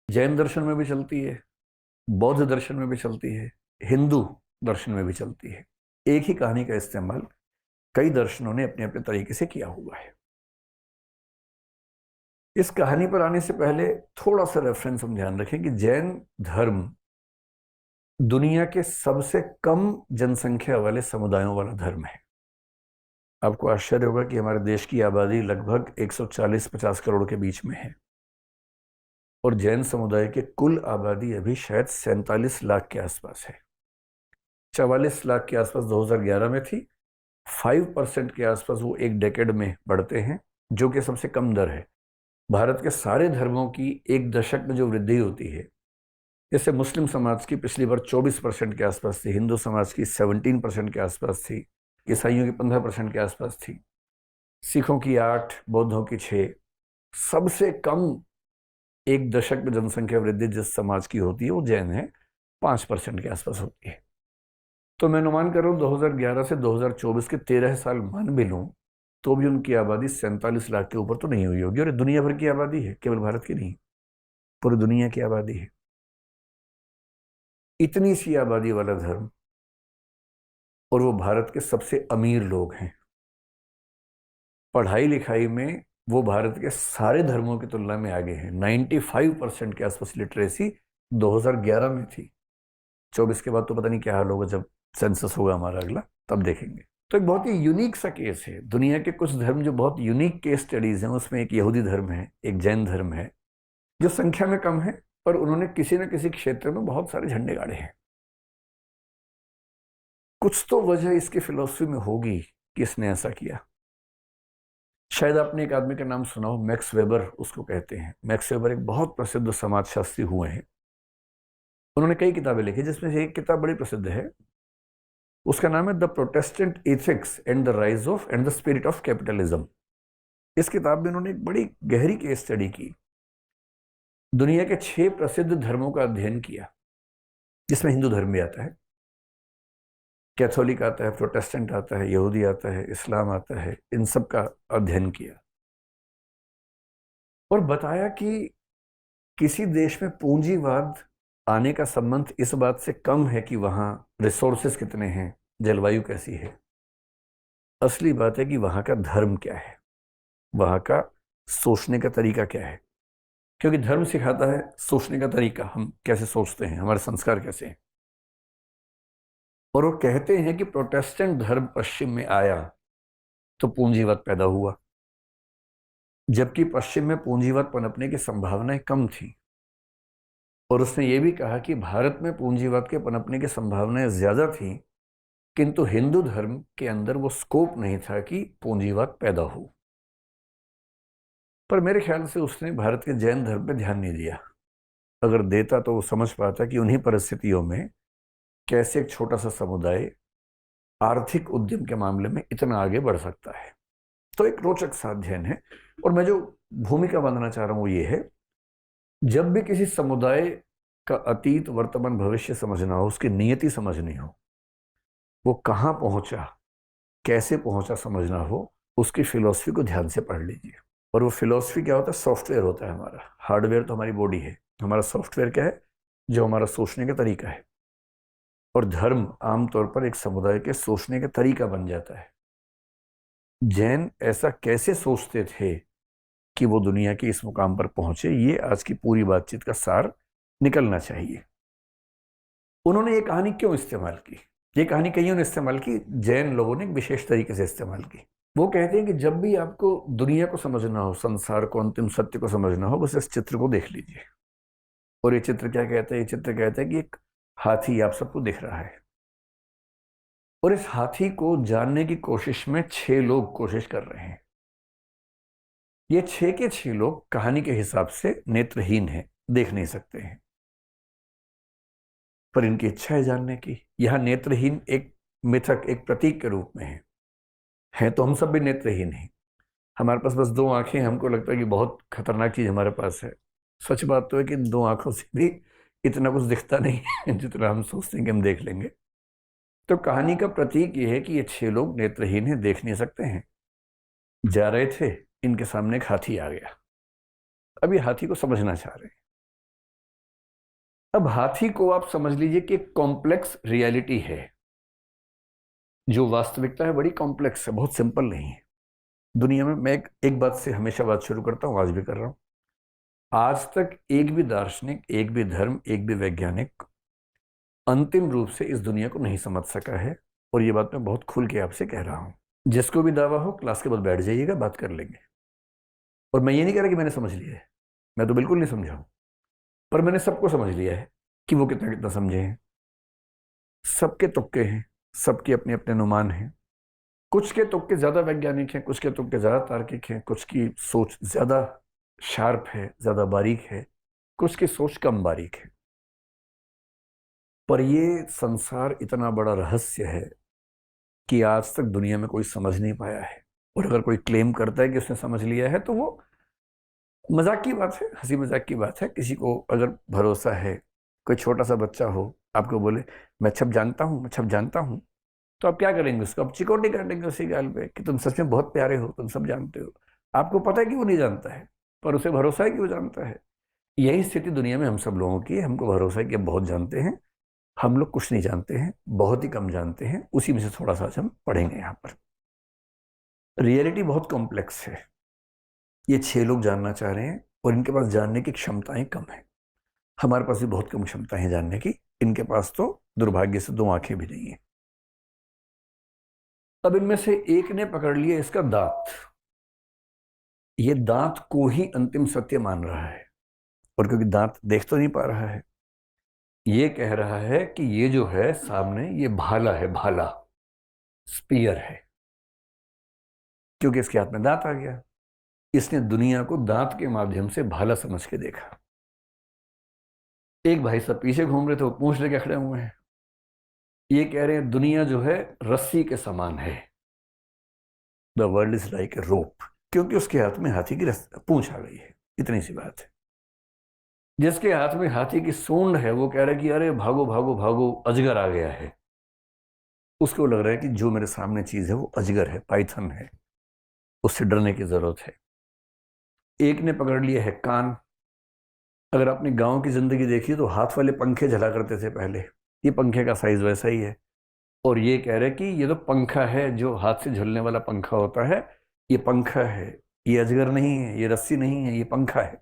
जैन दर्शन में भी चलती है, बौद्ध दर्शन में भी चलती है, हिंदू दर्शन में भी चलती है। एक ही कहानी का इस्तेमाल कई दर्शनों ने अपने अपने तरीके से किया हुआ है। इस कहानी पर आने से पहले थोड़ा सा रेफरेंस हम ध्यान रखें कि जैन धर्म दुनिया के सबसे कम जनसंख्या वाले समुदायों वाला धर्म है। आपको आश्चर्य होगा कि हमारे देश की आबादी लगभग 140-50 करोड़ के बीच में है, और जैन समुदाय के कुल आबादी अभी शायद 47 लाख के आसपास है। 44 लाख के आसपास 2011 में थी। 5% के आसपास वो एक डेकेड में बढ़ते हैं, जो कि सबसे कम दर है। भारत के सारे धर्मों की एक दशक में जो वृद्धि होती है, जैसे मुस्लिम समाज की पिछली बार 24% के आसपास थी, हिंदू समाज की 17% के आसपास थी, ईसाइयों की 15% के आसपास थी, सिखों की 8, बौद्धों की 6। सबसे कम एक दशक में जनसंख्या वृद्धि जिस समाज की होती है वो जैन है, 5% के आसपास होती है। तो मैं अनुमान कर रहा हूँ 2011 से 2024 के 13 साल मान भी लूँ तो भी उनकी आबादी 47 लाख के ऊपर तो नहीं हुई होगी। और ये दुनिया भर की आबादी है, केवल भारत की नहीं, पूरी दुनिया की आबादी है। इतनी सी आबादी वाला धर्म, और वो भारत के सबसे अमीर लोग हैं। पढ़ाई लिखाई में वो भारत के सारे धर्मों की तुलना में आगे हैं। 95% के आसपास लिटरेसी 2011 में थी। 24 के बाद तो पता नहीं क्या हाल होगा, जब सेंसस होगा हमारा अगला, तब देखेंगे। तो एक बहुत ही यूनिक सा केस है। दुनिया के कुछ धर्म जो बहुत यूनिक केस स्टडीज हैं, उसमें एक यहूदी धर्म है, एक जैन धर्म है, जो संख्या में कम है, पर उन्होंने किसी न किसी क्षेत्र में बहुत सारे झंडे गाड़े हैं। कुछ तो वजह इसकी फिलॉसफी में होगी कि इसने ऐसा किया। शायद आपने एक आदमी का नाम सुना हो, मैक्स वेबर उसको कहते हैं। मैक्स वेबर एक बहुत प्रसिद्ध समाजशास्त्री हुए हैं। उन्होंने कई किताबें लिखी, जिसमें से एक किताब बड़ी प्रसिद्ध है। उसका नाम है the Protestant ethics and the rise of and the spirit of capitalism. इस किताब में उन्होंने एक बड़ी गहरी केस स्टडी की, दुनिया के 6 प्रसिद्ध धर्मों का अध्ययन किया, जिसमें हिंदू धर्म भी आता है, कैथोलिक आता है, प्रोटेस्टेंट आता है, यहूदी आता है, इस्लाम आता है। इन सब का अध्ययन किया और बताया कि किसी देश में पूंजीवाद आने का संबंध इस बात से कम है कि वहां रिसोर्सेस कितने हैं, जलवायु कैसी है। असली बात है कि वहां का धर्म क्या है, वहां का सोचने का तरीका क्या है। क्योंकि धर्म सिखाता है सोचने का तरीका, हम कैसे सोचते हैं, हमारे संस्कार कैसे हैं। और वो कहते हैं कि प्रोटेस्टेंट धर्म पश्चिम में आया तो पूंजीवाद पैदा हुआ, जबकि पश्चिम में पूंजीवाद पनपने की संभावनाएं कम थी। और उसने ये भी कहा कि भारत में पूंजीवाद के पनपने की संभावनाएं ज्यादा थी, किंतु हिंदू धर्म के अंदर वो स्कोप नहीं था कि पूंजीवाद पैदा हो। पर मेरे ख्याल से उसने भारत के जैन धर्म पे ध्यान नहीं दिया। अगर देता तो वो समझ पाता कि उन्हीं परिस्थितियों में कैसे एक छोटा सा समुदाय आर्थिक उद्यम के मामले में इतना आगे बढ़ सकता है। तो एक रोचक सा अध्ययन है। और मैं जो भूमिका बांधना चाह रहा हूं वो ये है, जब भी किसी समुदाय का अतीत, वर्तमान, भविष्य समझना हो, उसकी नियति समझनी हो, वो कहाँ पहुंचा, कैसे पहुंचा समझना हो, उसकी फिलॉसफी को ध्यान से पढ़ लीजिए। और वो फिलॉसफी क्या होता है? सॉफ्टवेयर होता है हमारा। हार्डवेयर तो हमारी बॉडी है, हमारा सॉफ्टवेयर क्या है? जो हमारा सोचने का तरीका है। और धर्म आमतौर पर एक समुदाय के सोचने का तरीका बन जाता है। जैन ऐसा कैसे सोचते थे कि वो दुनिया के इस मुकाम पर पहुंचे, ये आज की पूरी बातचीत का सार निकलना चाहिए। उन्होंने ये कहानी क्यों इस्तेमाल की? ये कहानी कईयों ने इस्तेमाल की, जैन लोगों ने एक विशेष तरीके से इस्तेमाल की। वो कहते हैं कि जब भी आपको दुनिया को समझना हो, संसार को, अंतिम सत्य को समझना हो, बस इस चित्र को देख लीजिए। और ये चित्र क्या कहता है? ये चित्र कहता है कि एक हाथी आप सबको दिख रहा है, और इस हाथी को जानने की कोशिश में 6 लोग कोशिश कर रहे हैं। ये 6 के 6 लोग कहानी के हिसाब से नेत्रहीन हैं, देख नहीं सकते हैं, पर इनकी इच्छा है जानने की। यहां नेत्रहीन एक मिथक, एक प्रतीक के रूप में है तो हम सब भी नेत्रहीन हैं। हमारे पास बस 2 आंखें हैं, हमको लगता है कि बहुत खतरनाक चीज हमारे पास है। सच बात तो है कि इन 2 आंखों से भी इतना कुछ दिखता नहीं है जितना हम सोचते हैं कि हम देख लेंगे। तो कहानी का प्रतीक ये है कि ये 6 लोग नेत्रहीन हैं, देख नहीं सकते हैं। जा रहे थे, इनके सामने एक हाथी आ गया। अब ये हाथी को समझना चाह रहे हैं। अब हाथी को आप समझ लीजिए कि कॉम्प्लेक्स रियलिटी है। जो वास्तविकता है बड़ी कॉम्प्लेक्स है, बहुत सिंपल नहीं है। दुनिया में मैं एक बात से हमेशा बात शुरू करता हूं, आज भी कर रहा हूं। आज तक एक भी दार्शनिक, एक भी धर्म, एक भी वैज्ञानिक अंतिम रूप से इस दुनिया को नहीं समझ सका है। और ये बात मैं बहुत खुल के आपसे कह रहा हूं। जिसको भी दावा हो, क्लास के बाद बैठ जाइएगा, बात कर लेंगे। और मैं ये नहीं कह रहा कि मैंने समझ लिया है, मैं तो बिल्कुल नहीं समझा हूं। पर मैंने सबको समझ लिया है कि वो कितना कितना समझे हैं। सबके तुक्के हैं, सबके अपने अपने अनुमान हैं। कुछ के तुक्के ज्यादा वैज्ञानिक हैं, कुछ के तुक्के ज्यादा तार्किक हैं, कुछ की सोच ज्यादा शार्प है, ज्यादा बारीक है, कुछ की सोच कम बारीक है। पर ये संसार इतना बड़ा रहस्य है कि आज तक दुनिया में कोई समझ नहीं पाया है। और अगर कोई क्लेम करता है कि उसने समझ लिया है तो वो मजाक की बात है, हंसी मजाक की बात है। किसी को अगर भरोसा है, कोई छोटा सा बच्चा हो आपको बोले मैं छप जानता हूँ, मैं छप जानता हूँ, तो आप क्या करेंगे? उसको आप चिकोटी काटेंगे उसी गाल पे कि तुम सच में बहुत प्यारे हो, तुम सब जानते हो। आपको पता है कि वो नहीं जानता है, पर उसे भरोसा है कि वो जानता है। यही स्थिति दुनिया में हम सब लोगों की है। हमको भरोसा है कि हम बहुत जानते हैं। हम लोग कुछ नहीं जानते हैं, बहुत ही कम जानते हैं। उसी में से थोड़ा सा आज हम पढ़ेंगे यहाँ पर। रियलिटी बहुत कॉम्प्लेक्स है। ये 6 लोग जानना चाह रहे हैं और इनके पास जानने की क्षमताएं कम है। हमारे पास भी बहुत कम क्षमताएं हैं जानने की। इनके पास तो दुर्भाग्य से 2 आंखें भी नहीं है। अब इनमें से एक ने पकड़ लिया इसका दांत। ये दांत को ही अंतिम सत्य मान रहा है। और क्योंकि दांत देख तो नहीं पा रहा है, ये कह रहा है कि ये जो है सामने, ये भाला है, भाला, स्पीयर है। क्योंकि इसके हाथ में दांत आ गया, इसने दुनिया को दांत के माध्यम से भाला समझ के देखा। एक भाई साहब पीछे घूम रहे थे, वो पूंछ लेके खड़े हुए हैं। ये कह रहे हैं दुनिया जो है रस्सी के समान है। The world is like a rope. क्योंकि उसके हाथ में हाथी की पूंछ आ गई है। इतनी सी बात है। जिसके हाथ में हाथी की सूंड है वो कह रहा है कि अरे भागो भागो भागो, अजगर आ गया है। उसको लग रहा है कि जो मेरे सामने चीज है वो अजगर है, पाइथन है, उससे डरने की जरूरत है। एक ने पकड़ लिया है कान। अगर आपने गांव की जिंदगी देखी तो हाथ वाले पंखे झला करते थे पहले। ये पंखे का साइज वैसा ही है। और ये कह रहे कि ये तो पंखा है, जो हाथ से झुलने वाला पंखा होता है, ये पंखा है। ये अजगर नहीं है, ये रस्सी नहीं है, ये पंखा है।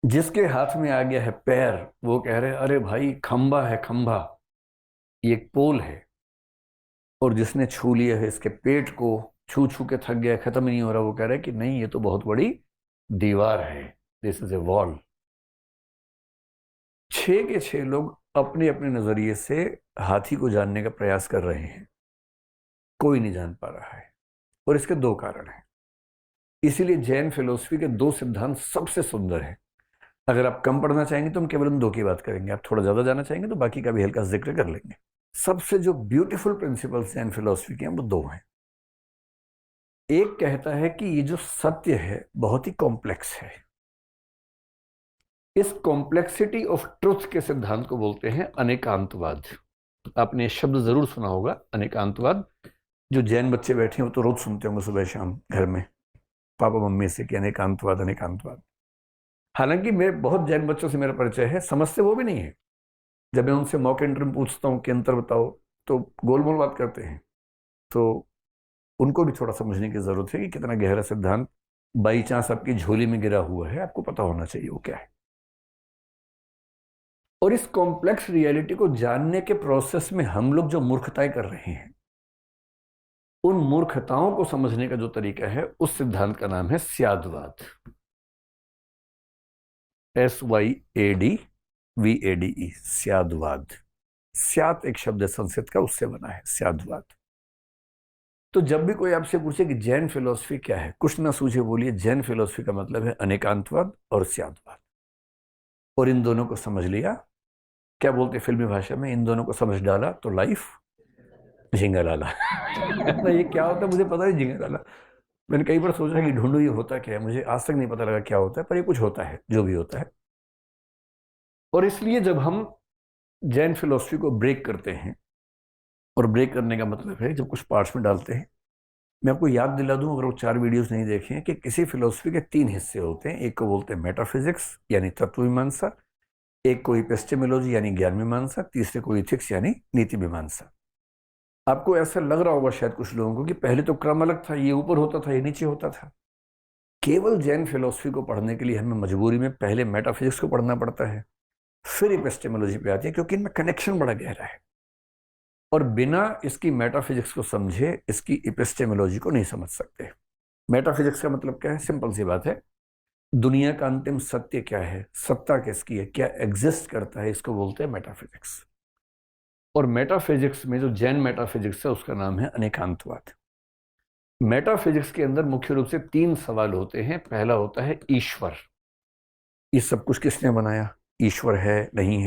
जिसके हाथ में आ गया है पैर, वो कह रहे अरे भाई खंबा है, खंबा, ये एक पोल है। और जिसने छू लिया है इसके पेट को, छू छू के थक गया, खत्म ही नहीं हो रहा, वो कह रहा है कि नहीं, ये तो बहुत बड़ी दीवार है, दिस इज ए वॉल। 6 के 6 लोग अपने अपने नजरिए से हाथी को जानने का प्रयास कर रहे हैं। कोई नहीं जान पा रहा है। और इसके 2 कारण हैं। इसीलिए जैन फिलोसफी के 2 सिद्धांत सबसे सुंदर है। अगर आप कम पढ़ना चाहेंगे तो हम केवल उन 2 की बात करेंगे। आप थोड़ा ज्यादा जानना चाहेंगे तो बाकी का भी हल्का जिक्र कर लेंगे। सबसे जो ब्यूटीफुल प्रिंसिपल्स जैन फिलोसफी के हैं वो 2 हैं। एक कहता है कि ये जो सत्य है बहुत ही कॉम्प्लेक्स है। इस कॉम्प्लेक्सिटी ऑफ ट्रुथ के सिद्धांत को बोलते हैं अनेकांतवाद। आपने शब्द जरूर सुना होगा, अनेकांतवाद। जो जैन बच्चे बैठे हैं वो तो रोज सुनते होंगे सुबह शाम घर में पापा मम्मी से कि अनेकांतवाद, अनेकांतवाद। हालांकि मेरे बहुत जैन बच्चों से मेरा परिचय है, समझते वो भी नहीं है। जब मैं उनसे मॉक इंटरव्यू पूछता हूँ कि अंतर बताओ, तो गोल मोल बात करते हैं। तो उनको भी थोड़ा समझने की जरूरत है कि कितना गहरा सिद्धांत बाई चांस आपकी झोली में गिरा हुआ है, आपको पता होना चाहिए वो क्या है। और इस कॉम्प्लेक्स रियलिटी को जानने के प्रोसेस में हम लोग जो मूर्खताएं कर रहे हैं, उन मूर्खताओं को समझने का जो तरीका है, उस सिद्धांत का नाम है स्यादवाद। SYADVADE, स्यादवाद। स्यात एक शब्द है संस्कृत का, उससे बना है स्यादवाद। तो जब भी कोई आपसे पूछे कि जैन फिलोसफी क्या है, कुछ ना सूझे बोलिए जैन फिलोसफी का मतलब है अनेकांतवाद और स्यादवाद। और इन दोनों को समझ लिया, क्या बोलते फिल्मी भाषा में, इन दोनों को समझ डाला तो लाइफ झिंगा लाला। ना ये क्या होता है मुझे पता है, झिंगा लाला। मैंने कई बार सोचा कि ढूंढू ये होता क्या है, मुझे आज तक नहीं पता लगा क्या होता है, पर ये कुछ होता है, जो भी होता है। और इसलिए जब हम जैन फिलोसफी को ब्रेक करते हैं, और ब्रेक करने का मतलब है जब कुछ पार्ट्स में डालते हैं। मैं आपको याद दिला दूं, अगर वो 4 वीडियोस नहीं देखे हैं, कि किसी फिलोसफी के 3 हिस्से होते हैं। एक को बोलते हैं मेटाफिजिक्स यानी तत्व मीमांसा, एक को एपिस्टेमोलॉजी यानी ज्ञान मीमांसा, तीसरे को इथिक्स यानी नीति मीमांसा। आपको ऐसा लग रहा होगा शायद कुछ लोगों को कि पहले तो क्रम अलग था, ये ऊपर होता था, ये नीचे होता था। केवल जैन फिलोसफी को पढ़ने के लिए हमें मजबूरी में पहले मेटाफिजिक्स को पढ़ना पड़ता है, फिर एपिस्टेमोलॉजी पे आती है, क्योंकि इनमें कनेक्शन बड़ा गहरा है। और बिना इसकी मेटाफिजिक्स को समझे इसकी एपिस्टेमोलॉजी को नहीं समझ सकते। मेटाफिजिक्स का मतलब क्या है? सिंपल सी बात है, दुनिया का अंतिम सत्य क्या है, सत्ता किसकी है, क्या एग्जिस्ट करता है, इसको बोलते हैं मेटाफिजिक्स। और मेटाफिजिक्स में जो जैन मेटाफिजिक्स है उसका नाम है अनेकांतवाद। मेटाफिजिक्स के अंदर मुख्य रूप से 3 सवाल होते हैं। पहला होता है ईश्वर, ये सब कुछ किसने बनाया, ईश्वर है नहीं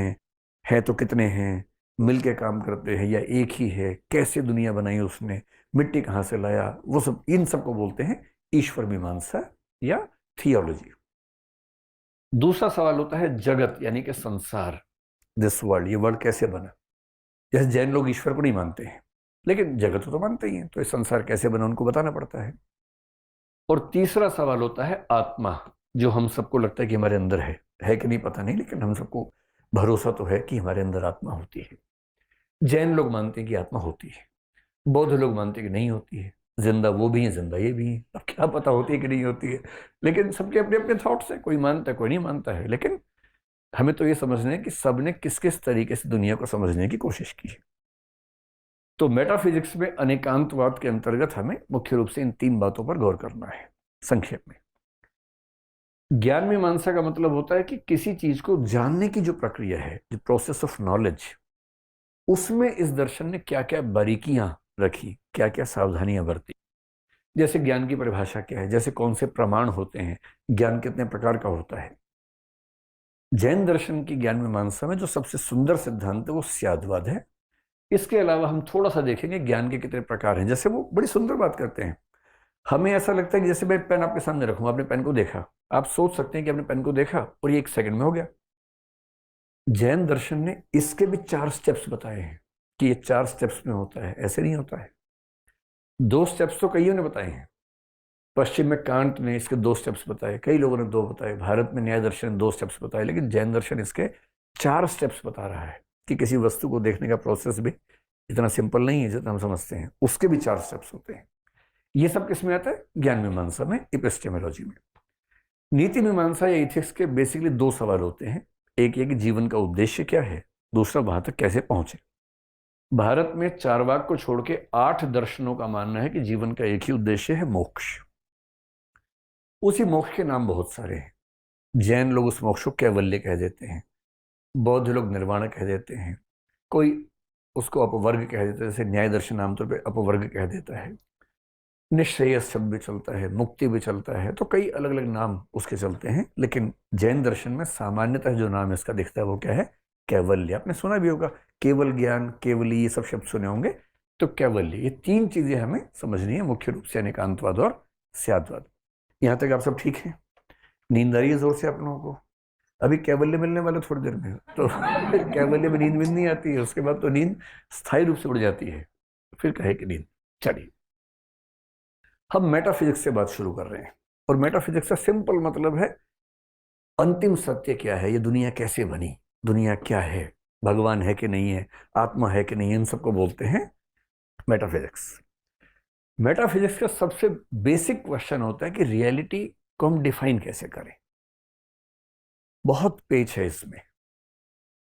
है तो कितने हैं, मिलके काम करते हैं या एक ही है, कैसे दुनिया बनाई उसने, मिट्टी कहाँ से लाया, वो सब, इन सबको बोलते हैं ईश्वर मीमांसा या थियोलॉजी। दूसरा सवाल होता है जगत यानी कि संसार, दिस वर्ल्ड, ये वर्ल्ड कैसे बना। जैसे जैन लोग ईश्वर को नहीं मानते हैं, लेकिन जगत को तो मानते ही हैं, तो ये संसार कैसे बना उनको बताना पड़ता है। और तीसरा सवाल होता है आत्मा, जो हम सबको लगता है कि हमारे अंदर है कि नहीं पता नहीं, लेकिन हम सबको भरोसा तो है कि हमारे अंदर आत्मा होती है। जैन लोग मानते हैं कि आत्मा होती है, बौद्ध लोग मानते हैं कि नहीं होती है, जिंदा वो भी है जिंदा ये भी है, अब क्या पता होती है कि नहीं होती है। लेकिन सबके अपने अपने थॉट्स हैं, कोई मानता है कोई नहीं मानता है, लेकिन हमें तो ये समझना है कि सबने किस किस तरीके से दुनिया को समझने की कोशिश की है। तो मेटाफिजिक्स में अनेकांतवाद के अंतर्गत हमें मुख्य रूप से इन 3 बातों पर गौर करना है। संक्षेप में, ज्ञान मीमांसा का मतलब होता है कि किसी चीज को जानने की जो प्रक्रिया है, जो प्रोसेस ऑफ नॉलेज, उसमें इस दर्शन ने क्या क्या बारीकियां रखी, क्या क्या सावधानियां बरती। जैसे ज्ञान की परिभाषा क्या है, जैसे कौन से प्रमाण होते हैं, ज्ञान कितने प्रकार का होता है। जैन दर्शन की ज्ञान मीमांसा में जो सबसे सुंदर सिद्धांत है वो स्याद्वाद है। इसके अलावा हम थोड़ा सा देखेंगे ज्ञान के कितने प्रकार हैं। जैसे वो बड़ी सुंदर बात करते हैं, हमें ऐसा लगता है कि जैसे मैं पेन आपके सामने रखूंगा, आपने पेन को देखा, आप सोच सकते हैं कि आपने पेन को देखा और ये 1 सेकंड में हो गया। जैन दर्शन ने इसके भी 4 स्टेप्स बताए हैं कि ये 4 स्टेप्स में होता है, ऐसे नहीं होता है। 2 स्टेप्स तो कईयों ने बताए हैं, पश्चिम में कांट ने इसके 2 स्टेप्स बताए, कई लोगों ने 2 बताए, भारत में न्याय दर्शन ने 2 स्टेप्स बताए, लेकिन जैन दर्शन इसके 4 स्टेप्स बता रहा है कि किसी वस्तु को देखने का प्रोसेस भी इतना सिंपल नहीं है जितना हम समझते हैं, उसके भी 4 स्टेप्स होते हैं। ये सब किस में आता है? ज्ञान मीमांसा में, एपिस्टेमोलॉजी में। नीति मीमांसा या इथिक्स के बेसिकली 2 सवाल होते हैं। एक ये कि जीवन का उद्देश्य क्या है, दूसरा वहां तक कैसे पहुंचे। भारत में चारवाक को छोड़ के 8 दर्शनों का मानना है कि जीवन का एक ही उद्देश्य है, मोक्ष। उसी मोक्ष के नाम बहुत सारे हैं। जैन लोग उस मोक्ष को कैवल्य कह देते हैं, बौद्ध लोग निर्वाण कह देते हैं, कोई उसको अपवर्ग कह देता है, जैसे न्याय दर्शन आमतौर पर अपवर्ग कह देता है। निश्रेयस शब्द भी चलता है, मुक्ति भी चलता है, तो कई अलग अलग नाम उसके चलते हैं। लेकिन जैन दर्शन में सामान्यतः जो नाम इसका दिखता है वो क्या है? कैवल्य। आपने सुना भी होगा, केवल ज्ञान, केवली, ये सब शब्द सुने होंगे। तो कैवल्य, ये 3 चीजें हमें समझनी है मुख्य रूप से, अनेकांतवाद और स्याद्वाद। यहां तक आप सब ठीक है? नींद आ रही है जोर से आप लोगों को? अभी कैवल्य मिलने वाला थोड़ी देर में, तो कैवल्य में नींद नहीं आती है, उसके बाद तो नींद स्थायी रूप से उड़ जाती है, फिर कहे कि नींद। चलिए, हम मेटाफिजिक्स से बात शुरू कर रहे हैं। और मेटाफिजिक्स का सिंपल मतलब है अंतिम सत्य क्या है, ये दुनिया कैसे बनी, दुनिया क्या है, भगवान है कि नहीं है, आत्मा है कि नहीं है, इन सबको बोलते हैं मेटाफिजिक्स। मेटाफिजिक्स का सबसे बेसिक क्वेश्चन होता है कि रियलिटी को हम डिफाइन कैसे करें। बहुत पेच है इसमें।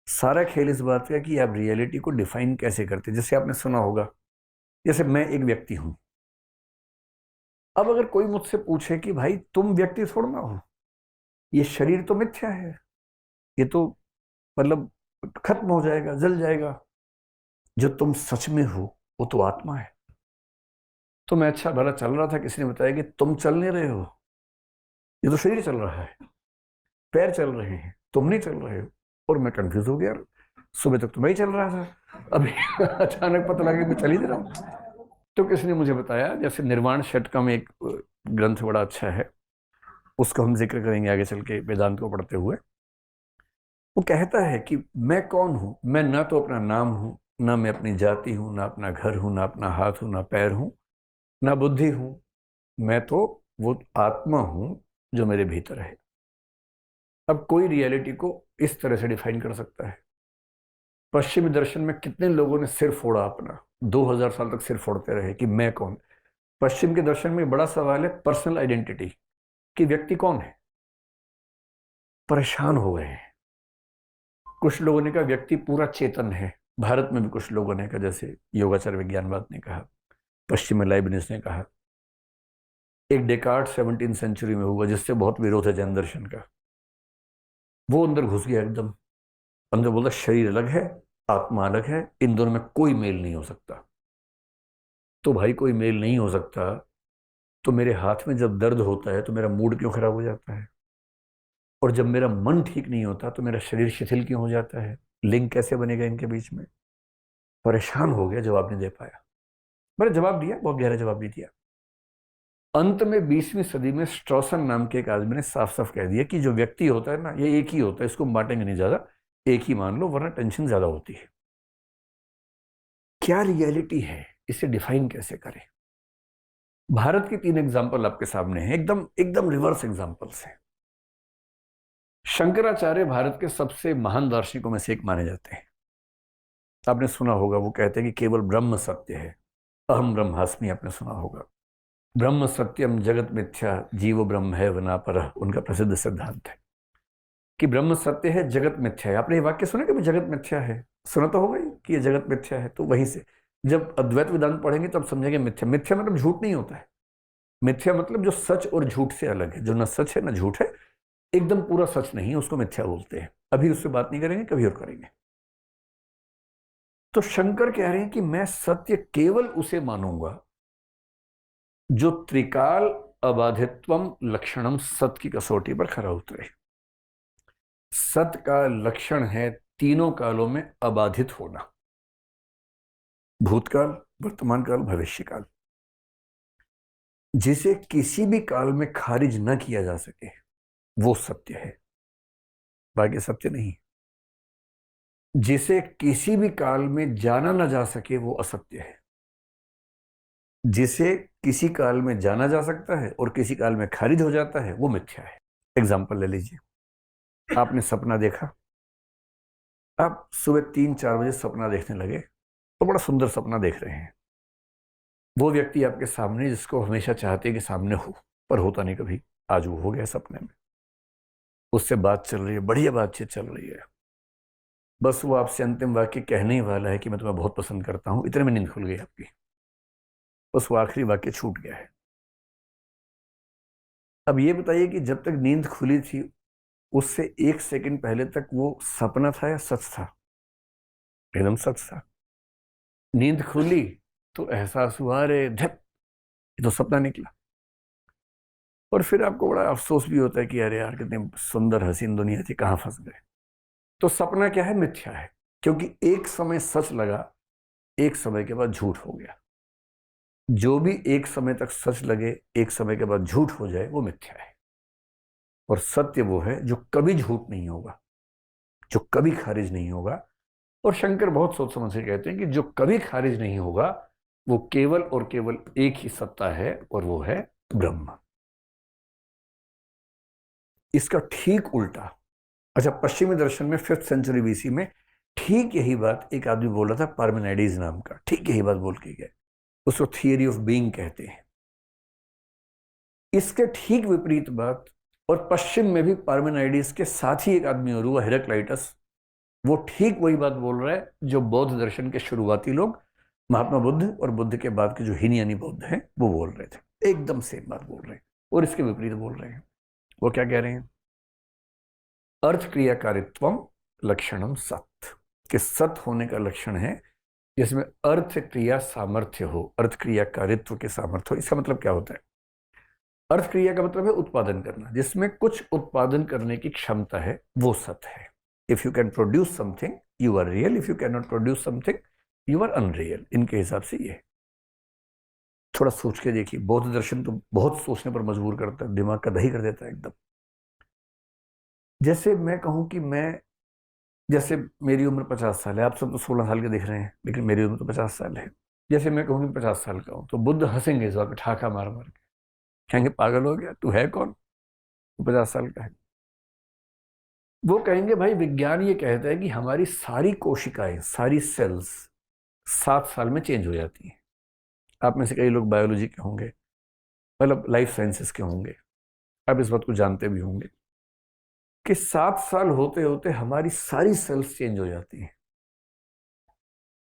सारा खेल इस बात का कि आप रियलिटी को डिफाइन कैसे करते हैं। जैसे आपने सुना होगा, जैसे मैं एक व्यक्ति हूं, अब अगर कोई मुझसे पूछे कि भाई तुम व्यक्ति थोड़ा ना हो, ये शरीर तो मिथ्या है, ये तो मतलब खत्म हो जाएगा, जल जाएगा, जो तुम सच में हो वो तो आत्मा है। तो मैं अच्छा भला चल रहा था, किसी ने बताया कि तुम चल नहीं रहे हो, ये तो शरीर चल रहा है, पैर चल रहे हैं, तुम नहीं चल रहे हो। और मैं कंफ्यूज हो गया, सुबह तक तो मैं ही चल रहा था, अभी अचानक पता लगा कि मैं चल ही रहा हूँ। तो किसी ने मुझे बताया, जैसे निर्वाण षटकम एक ग्रंथ बड़ा अच्छा है, उसको हम जिक्र करेंगे आगे चल के वेदांत को पढ़ते हुए। वो कहता है कि मैं कौन हूं? मैं ना तो अपना नाम हूं, ना मैं अपनी जाति हूं, ना अपना घर हूं, ना अपना हाथ हूं, ना पैर हूं, ना बुद्धि हूं। मैं तो वो आत्मा हूं जो मेरे भीतर है। अब कोई रियलिटी को इस तरह से डिफाइन कर सकता है। पश्चिमी दर्शन में कितने लोगों ने सिर फोड़ा अपना, 2000 साल तक सिर फोड़ते रहे कि मैं कौन। पश्चिम के दर्शन में बड़ा सवाल है पर्सनल आइडेंटिटी, कि व्यक्ति कौन है। परेशान हो गए हैं। कुछ लोगों ने कहा व्यक्ति पूरा चेतन है, भारत में भी कुछ लोगों ने कहा, जैसे योगाचार्य विज्ञानवाद ने कहा, पश्चिम में लाइबनिज ने कहा। एक डेकार्ट 17वीं सेंचुरी में हुआ जिससे बहुत विरोध है जैन दर्शन का, वो अंदर घुस गया एकदम, अंदर बोला शरीर अलग है, आत्मा अलग है, इन दोनों में कोई मेल नहीं हो सकता। तो भाई कोई मेल नहीं हो सकता तो मेरे हाथ में जब दर्द होता है तो मेरा मूड क्यों खराब हो जाता है, और जब मेरा मन ठीक नहीं होता तो मेरा शरीर शिथिल क्यों हो जाता है, लिंक कैसे बनेगा इनके बीच में। परेशान हो गया, जवाब नहीं दे पाया। मैंने जवाब दिया, बहुत गहरा जवाब भी दिया। अंत में 20वीं सदी में स्ट्रॉसन नाम के एक आदमी ने साफ साफ कह दिया कि जो व्यक्ति होता है ना, ये एक ही होता है, इसको बांटेंगे नहीं ज्यादा, एक ही मान लो वरना टेंशन ज्यादा होती है। क्या रियलिटी है, इसे डिफाइन कैसे करें। भारत के 3 एग्जाम्पल आपके सामने हैं, एकदम एकदम रिवर्स एग्जाम्पल्स हैं। शंकराचार्य भारत के सबसे महान दार्शनिकों में से एक माने जाते हैं। आपने सुना होगा, वो कहते हैं कि केवल ब्रह्म सत्य है, अहम ब्रह्मास्मि, आपने सुना होगा। ब्रह्म सत्यम जगत मिथ्या जीव ब्रह्म है वना पर, उनका प्रसिद्ध सिद्धांत है कि ब्रह्म सत्य है, जगत मिथ्या है। आपने ये वाक्य सुना कि जगत मिथ्या है, सुना तो होगा ही कि ये जगत मिथ्या है। तो वहीं से जब अद्वैत वेदांत पढ़ेंगे तब समझेंगे मिथ्या। मिथ्या मतलब झूठ नहीं होता है, मिथ्या मतलब जो सच और झूठ से अलग है, जो ना सच है ना झूठ है, एकदम पूरा सच नहीं है, उसको मिथ्या बोलते हैं। अभी उससे बात नहीं करेंगे, कभी और करेंगे। तो शंकर कह रहे हैं कि मैं सत्य केवल उसे मानूंगा जो त्रिकाल अबाधित्वम लक्षणम, सत्य की कसौटी पर खरा उतरे। सत्य का लक्षण है तीनों कालों में अबाधित होना, भूतकाल, वर्तमान काल, भविष्य काल, जिसे किसी भी काल में खारिज न किया जा सके, वो सत्य है, बाकी सत्य नहीं। जिसे किसी भी काल में जाना ना जा सके, वो असत्य है। जिसे किसी काल में जाना जा सकता है और किसी काल में खारिज हो जाता है, वो मिथ्या है। एग्जाम्पल ले लीजिए, आपने सपना देखा, आप सुबह 3-4 बजे सपना देखने लगे, तो बड़ा सुंदर सपना देख रहे हैं। वो व्यक्ति आपके सामने जिसको हमेशा चाहते हैं कि सामने हो, पर होता नहीं कभी, आज वो हो गया सपने में। उससे बात चल रही है, बढ़िया बातचीत चल रही है, बस वो आपसे अंतिम वाक्य कहने ही वाला है कि मैं तुम्हें बहुत पसंद करता हूं, इतने में नींद खुल गई आपकी, बस वो आखिरी वाक्य छूट गया है। अब ये बताइए कि जब तक नींद खुली थी उससे 1 सेकंड पहले तक वो सपना था या सच था? एकदम सच था। नींद खुली तो एहसास हुआ, अरे धप, ये तो सपना निकला। और फिर आपको बड़ा अफसोस भी होता है कि अरे यार कितनी सुंदर हसीन दुनिया थी, कहां फंस गए। तो सपना क्या है? मिथ्या है, क्योंकि एक समय सच लगा, एक समय के बाद झूठ हो गया। जो भी एक समय तक सच लगे, एक समय के बाद झूठ हो जाए, वो मिथ्या है। और सत्य वो है जो कभी झूठ नहीं होगा, जो कभी खारिज नहीं होगा। और शंकर बहुत सोच समझ के कहते हैं कि जो कभी खारिज नहीं होगा वो केवल और केवल एक ही सत्ता है, और वो है ब्रह्म। इसका ठीक उल्टा, अच्छा, पश्चिमी दर्शन में 5th सेंचुरी बीसी में ठीक यही बात एक आदमी बोल रहा था, पार्मेनाइडिस नाम का, ठीक यही बात बोल के गया। उसको थियरी ऑफ बीइंग कहते हैं। इसके ठीक विपरीत बात, और पश्चिम में भी पार्मेनाइडिस के साथ ही एक आदमी और हुआ, हेराक्लाइटस, वो ठीक वही बात बोल रहा है जो बौद्ध दर्शन के शुरुआती लोग, महात्मा बुद्ध और बुद्ध के बाद के जो हीनयानी बौद्ध हैं, वो बोल रहे थे। एकदम सेम बात बोल रहे हैं, और इसके विपरीत बोल रहे हैं। वो क्या कह रहे हैं? अर्थ क्रियाकारित्वम लक्षणम सत्, कि सत होने का लक्षण है जिसमें अर्थ क्रिया सामर्थ्य हो, अर्थ क्रिया कारित्व के सामर्थ्य हो। इसका मतलब क्या होता है? अर्थ क्रिया का मतलब है उत्पादन करना, जिसमें कुछ उत्पादन करने की क्षमता है, वो सत है। If you can produce something you are real, if you can not produce something you are unreal. इनके हिसाब से ये थोड़ा सोच के देखिए। बौद्ध दर्शन तो बहुत सोचने पर मजबूर करता है, दिमाग का दही कर देता है एकदम। जैसे मैं कहूं कि मैं, जैसे मेरी उम्र 50 साल है, आप सब तो 16 साल के दिख रहे हैं, लेकिन मेरी उम्र तो 50 साल है। जैसे मैं कहूँ कि 50 साल का हूं, तो बुद्ध हंसेंगे इस बात पे, ठाका मार मार के, कहेंगे पागल हो गया, तू है कौन, तू 50 साल का है। वो कहेंगे भाई विज्ञान ये कहता है कि हमारी सारी कोशिकाएं, सारी सेल्स 7 साल में चेंज हो जाती हैं। आप में से कई लोग बायोलॉजी के होंगे, मतलब लाइफ साइंसेस के होंगे, आप इस बात को जानते भी होंगे कि 7 साल होते होते हमारी सारी सेल्स चेंज हो जाती हैं।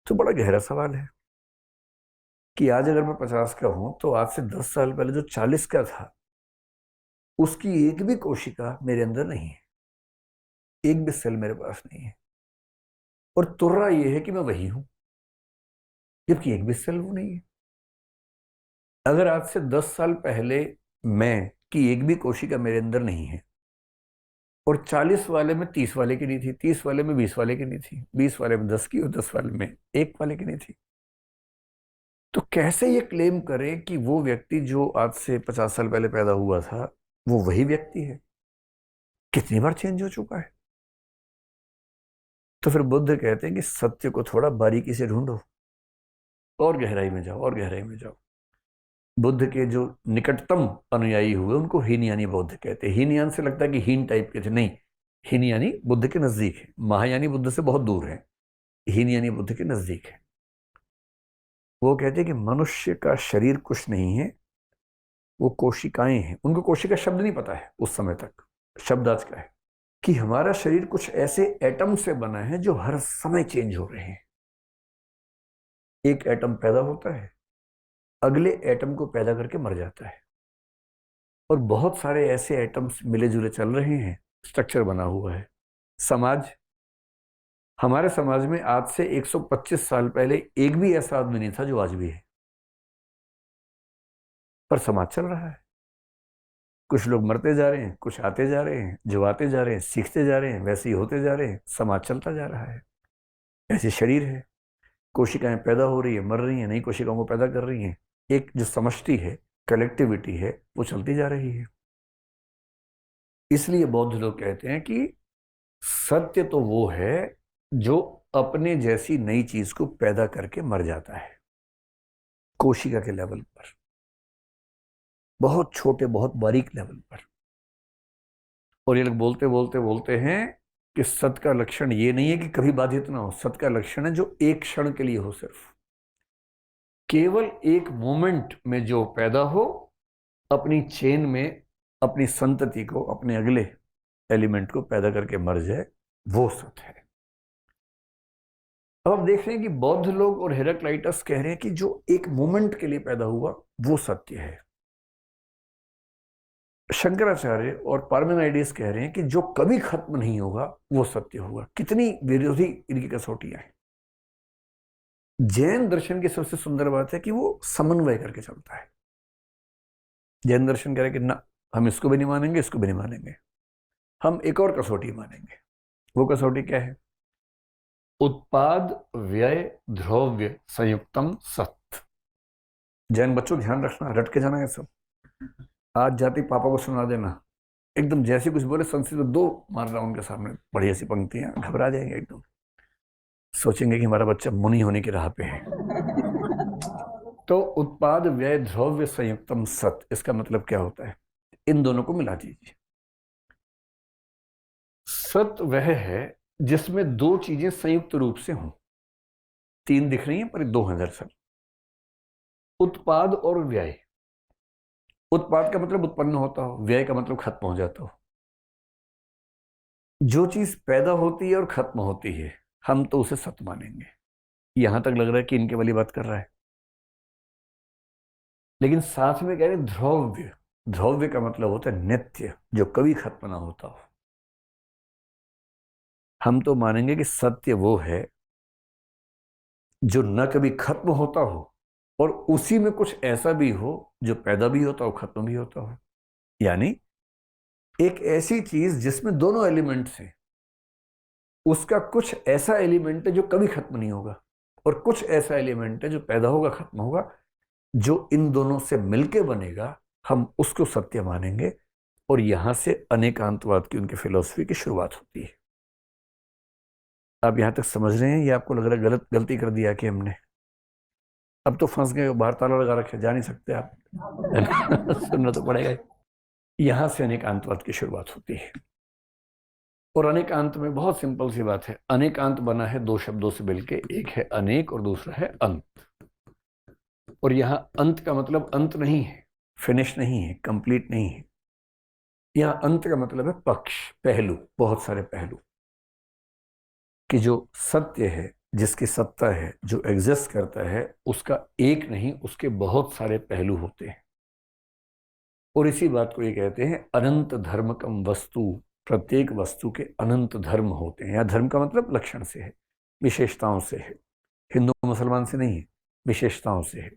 तो बड़ा गहरा सवाल है कि आज अगर मैं 50 का हूं तो आज से 10 साल पहले जो 40 का था उसकी एक भी कोशिका मेरे अंदर नहीं है, एक भी सेल मेरे पास नहीं है, और तुर्रा ये है कि मैं वही हूं, जबकि एक भी सेल वो नहीं है। अगर आज से 10 साल पहले मैं की एक भी कोशिका मेरे अंदर नहीं है, और 40 वाले में 30 वाले की नहीं थी, 30 वाले में 20 वाले की नहीं थी, 20 वाले में 10 की, और 10 वाले में एक वाले की नहीं थी, तो कैसे ये क्लेम करें कि वो व्यक्ति जो आज से 50 साल पहले पैदा हुआ था वो वही व्यक्ति है? कितनी बार चेंज हो चुका है। तो फिर बुद्ध कहते हैं कि सत्य को थोड़ा बारीकी से ढूंढो, और गहराई में जाओ, और गहराई में जाओ। बुद्ध के जो निकटतम अनुयायी हुए उनको हीनयानी बौद्ध कहते हैं। हीनयान से लगता है कि हीन टाइप के थे, नहीं, हीनयानी बुद्ध के नजदीक है, महायानी बुद्ध से बहुत दूर है, हीनयानी बुद्ध के नजदीक है। वो कहते हैं कि मनुष्य का शरीर कुछ नहीं है, वो कोशिकाएं हैं। उनको कोशिका शब्द नहीं पता है उस समय तक, शब्द आज का है कि हमारा शरीर कुछ ऐसे एटम से बना है जो हर समय चेंज हो रहे हैं। एक एटम पैदा होता है, अगले एटम को पैदा करके मर जाता है, और बहुत सारे ऐसे एटम्स मिले जुले चल रहे हैं, स्ट्रक्चर बना हुआ है। समाज, हमारे समाज में आज से 125 साल पहले एक भी ऐसा आदमी नहीं था जो आज भी है, पर समाज चल रहा है। कुछ लोग मरते जा रहे हैं, कुछ आते जा रहे हैं, जो आते जा रहे हैं सीखते जा रहे हैं, वैसे ही होते जा रहे हैं, समाज चलता जा रहा है। ऐसे शरीर है, कोशिकाएं पैदा हो रही है, मर रही हैं, नई कोशिकाओं को पैदा कर रही हैं, एक जो समष्टि है, कलेक्टिविटी है, वो चलती जा रही है। इसलिए बौद्ध लोग कहते हैं कि सत्य तो वो है जो अपने जैसी नई चीज को पैदा करके मर जाता है, कोशिका के लेवल पर, बहुत छोटे बहुत बारीक लेवल पर। और ये लोग बोलते बोलते बोलते हैं कि सत्य का लक्षण ये नहीं है कि कभी बाधित ना हो, सत्य का लक्षण है जो एक क्षण के लिए हो, सिर्फ केवल एक मोमेंट में जो पैदा हो, अपनी चेन में अपनी संतति को, अपने अगले एलिमेंट को पैदा करके मर जाए, वो सत्य है। अब आप देख रहे हैं कि बौद्ध लोग और हेराक्लाइटस कह रहे हैं कि जो एक मोमेंट के लिए पैदा हुआ वो सत्य है। शंकराचार्य और पार्मेनाइडिस कह रहे हैं कि जो कभी खत्म नहीं होगा वो सत्य होगा। कितनी विरोधी इनकी कसौटियां हैं। जैन दर्शन की सबसे सुंदर बात है कि वो समन्वय करके चलता है। जैन दर्शन कह रहे हैं कि ना, हम इसको भी नहीं मानेंगे, इसको भी नहीं मानेंगे, हम एक और कसौटी मानेंगे। वो कसौटी क्या है? उत्पाद व्यय द्रव्य संयुक्तम सत्य। जैन बच्चों ध्यान रखना, रट के जाना है सब। आज जाति पापा को सुना देना, एकदम जैसे कुछ बोले संस्कृत में दो मार रहा उनके सामने, बढ़िया सी पंक्तियां, घबरा जाएंगे एकदम, सोचेंगे कि हमारा बच्चा मुनि होने की राह पे है। तो उत्पाद व्यय द्रव्य संयुक्तम सत, इसका मतलब क्या होता है? इन दोनों को मिला दीजिए। सत वह है जिसमें दो चीजें संयुक्त रूप से हों। तीन दिख रही हैं पर दो हैं दरअसल। उत्पाद और व्यय। उत्पाद का मतलब उत्पन्न होता हो, व्यय का मतलब खत्म हो जाता हो। जो चीज पैदा होती है और खत्म होती है, हम तो उसे सत्य मानेंगे। यहां तक लग रहा है कि इनके वाली बात कर रहा है, लेकिन साथ में कह रहे ध्रुव्य। ध्रुव्य का मतलब होता है नित्य, जो कभी खत्म ना होता हो। हम तो मानेंगे कि सत्य वो है जो न कभी खत्म होता हो, और उसी में कुछ ऐसा भी हो जो पैदा भी होता हो, खत्म भी होता हो। यानी एक ऐसी चीज जिसमें दोनों एलिमेंट्स हैं, उसका कुछ ऐसा एलिमेंट है जो कभी खत्म नहीं होगा, और कुछ ऐसा एलिमेंट है जो पैदा होगा, खत्म होगा, जो इन दोनों से मिलके बनेगा, हम उसको सत्य मानेंगे। और यहां से अनेकांतवाद की उनकी फिलॉसफी की शुरुआत होती है। आप यहां तक समझ रहे हैं? ये आपको लग रहा है गलती कर दिया कि हमने, अब तो फंस गए, बाहर ताला लगा रखे, जा नहीं सकते आप। सुनना तो पड़ेगा। यहां से अनेकांतवाद की शुरुआत होती है। और अनेकांत में बहुत सिंपल सी बात है, अनेकांत बना है दो शब्दों से मिलके, एक है अनेक और दूसरा है अंत। और यहां अंत का मतलब अंत नहीं है, फिनिश नहीं है, कंप्लीट नहीं है। यहां अंत का मतलब है पक्ष, पहलू, बहुत सारे पहलू। कि जो सत्य है, जिसकी सत्ता है, जो एग्जिस्ट करता है, उसका एक नहीं, उसके बहुत सारे पहलू होते हैं। और इसी बात को ये कहते हैं अनंत धर्मकम वस्तु। प्रत्येक वस्तु के अनंत धर्म होते हैं। या धर्म का मतलब लक्षण से है, विशेषताओं से है, हिंदू मुसलमान से नहीं है, विशेषताओं से है।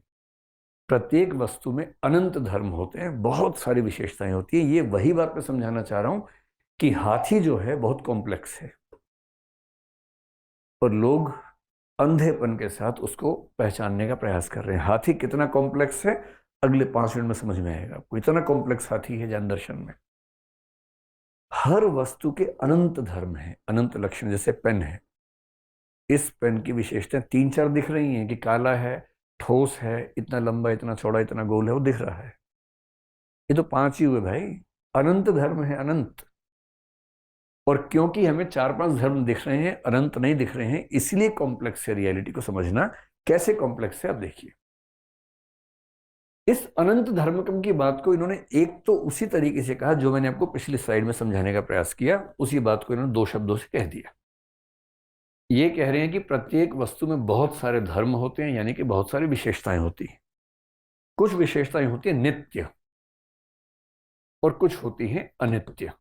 प्रत्येक वस्तु में अनंत धर्म होते हैं, बहुत सारी विशेषताएं होती हैं। ये वही बात मैं समझाना चाह रहा हूं कि हाथी जो है बहुत कॉम्प्लेक्स है, और लोग अंधेपन के साथ उसको पहचानने का प्रयास कर रहे हैं। हाथी कितना कॉम्प्लेक्स है, अगले 5 मिनट में समझ में आएगा आपको। इतना कॉम्प्लेक्स हाथी है ज्ञान दर्शन में। हर वस्तु के अनंत धर्म है, अनंत लक्षण। जैसे पेन है, इस पेन की विशेषताएं 3-4 दिख रही हैं कि काला है, ठोस है, इतना लंबा, इतना चौड़ा, इतना गोल है, वो दिख रहा है। ये तो 5 ही हुए भाई, अनंत धर्म है, अनंत। और क्योंकि हमें 4-5 धर्म दिख रहे हैं, अनंत नहीं दिख रहे हैं, इसलिए कॉम्प्लेक्स है। रियलिटी को समझना कैसे कॉम्प्लेक्स है आप देखिए। इस अनंत धर्मकम की बात को इन्होंने एक तो उसी तरीके से कहा जो मैंने आपको पिछली स्लाइड में समझाने का प्रयास किया, उसी बात को इन्होंने 2 शब्दों से कह दिया। ये कह रहे हैं कि प्रत्येक वस्तु में बहुत सारे धर्म होते हैं, यानी कि बहुत सारी विशेषताएं होती हैं। कुछ विशेषताएं होती हैं नित्य, और कुछ होती हैं अनित्य।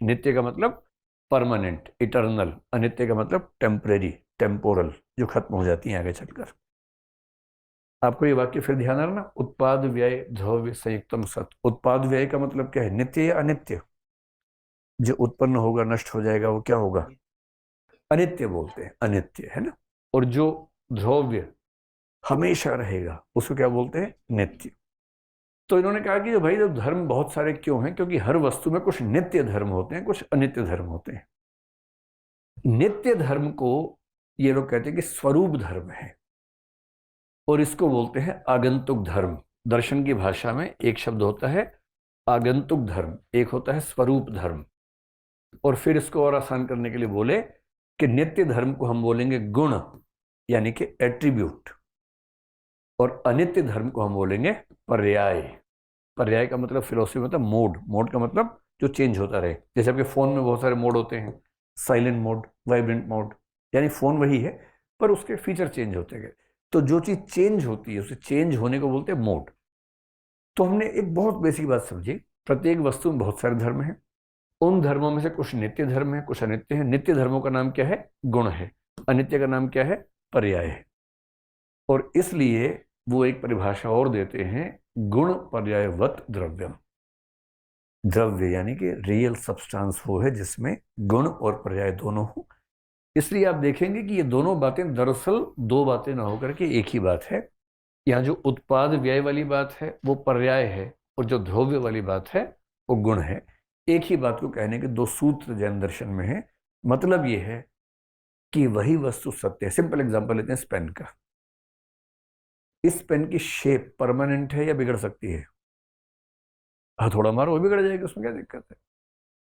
नित्य का मतलब परमानेंट, इटर्नल। अनित्य का मतलब टेम्परेरी, टेम्पोरल, जो खत्म हो जाती हैं आगे चलकर। आपको ये वाक्य फिर ध्यान रखना, उत्पाद व्यय द्रव्य संयुक्तम सत। उत्पाद व्यय का मतलब क्या है, नित्य या अनित्य? जो उत्पन्न होगा, नष्ट हो जाएगा, वो क्या होगा? अनित्य बोलते हैं, अनित्य, है ना। और जो द्रव्य हमेशा रहेगा, उसको क्या बोलते हैं? नित्य। तो इन्होंने कहा कि जो भाई, जो धर्म बहुत सारे क्यों हैं? क्योंकि हर वस्तु में कुछ नित्य धर्म होते हैं, कुछ अनित्य धर्म होते हैं। नित्य धर्म को ये लोग कहते हैं कि स्वरूप धर्म है, और इसको बोलते हैं आगंतुक धर्म। दर्शन की भाषा में एक शब्द होता है आगंतुक धर्म, एक होता है स्वरूप धर्म। और फिर इसको और आसान करने के लिए बोले कि नित्य धर्म को हम बोलेंगे गुण, यानी कि एट्रीब्यूट, और अनित्य धर्म को हम बोलेंगे पर्याय। पर्याय का मतलब फिलोसफी में मतलब मोड। मोड का मतलब जो चेंज होता रहे। जैसे आपके फोन में बहुत सारे मोड होते हैं, साइलेंट मोड, वाइब्रेंट मोड, यानी फोन वही है पर उसके फीचर चेंज होते गए। तो जो चीज चेंज होती है, उसे चेंज होने को बोलते हैं मोड। तो हमने एक बहुत बेसिक बात समझी, प्रत्येक वस्तु में बहुत सारे धर्म हैं। उन धर्मों में से कुछ नित्य धर्म है, कुछ अनित्य है। नित्य धर्मों का नाम क्या है? गुण है। अनित्य का नाम क्या है? पर्याय है। और इसलिए वो एक परिभाषा और देते हैं, गुण पर्यायवत द्रव्यम। द्रव्य यानी कि रियल सब्सटेंस वो है जिसमें गुण और पर्याय दोनों हो। इसलिए आप देखेंगे कि ये दोनों बातें दरअसल 2 बातें ना होकर के एक ही बात है। यहाँ जो उत्पाद व्यय वाली बात है वो पर्याय है, और जो द्रव्य वाली बात है वो गुण है। एक ही बात को कहने के 2 सूत्र जैन दर्शन में है। मतलब ये है कि वही वस्तु सत्य है। सिंपल एग्जांपल लेते हैं इस पेन का। इस पेन की शेप परमानेंट है या बिगड़ सकती है? हथौड़ा मारो वो बिगड़ जाएगी, उसमें क्या दिक्कत है?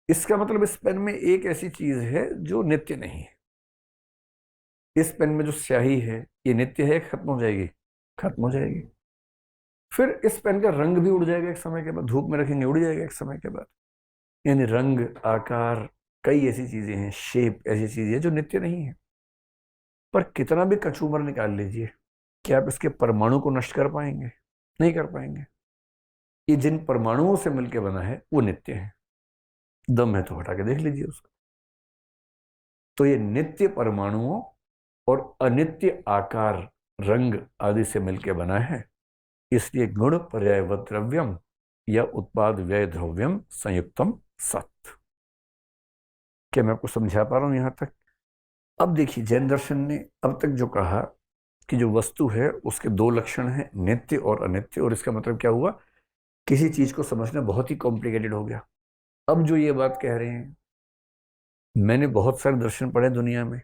इसका मतलब इस पेन में एक ऐसी चीज है जो नित्य नहीं है। इस पेन में जो स्याही है, ये नित्य है, खत्म हो जाएगी? खत्म हो जाएगी। फिर इस पेन का रंग भी उड़ जाएगा एक समय के बाद, धूप में रखेंगे उड़ जाएगा एक समय के बाद। यानी रंग, आकार, कई ऐसी चीजें हैं, शेप ऐसी चीजें हैं जो नित्य नहीं है। पर कितना भी कचूमर निकाल लीजिए, क्या आप इसके परमाणु को नष्ट कर पाएंगे? नहीं कर पाएंगे। ये जिन परमाणुओं से मिलकर बना है वो नित्य है। दम है तो हटा के देख लीजिए उसको। तो ये नित्य परमाणुओं और अनित्य आकार, रंग आदि से मिलकर बना है। इसलिए गुण पर्यायवत द्रव्यम या उत्पाद व्यय द्रव्यम संयुक्तम सत। क्या मैं आपको समझा पा रहा हूं यहां तक? अब देखिए, जैन दर्शन ने अब तक जो कहा कि जो वस्तु है उसके 2 लक्षण हैं, नित्य और अनित्य। और इसका मतलब क्या हुआ? किसी चीज को समझना बहुत ही कॉम्प्लिकेटेड हो गया। अब जो ये बात कह रहे हैं, मैंने बहुत सारे दर्शन पढ़े दुनिया में,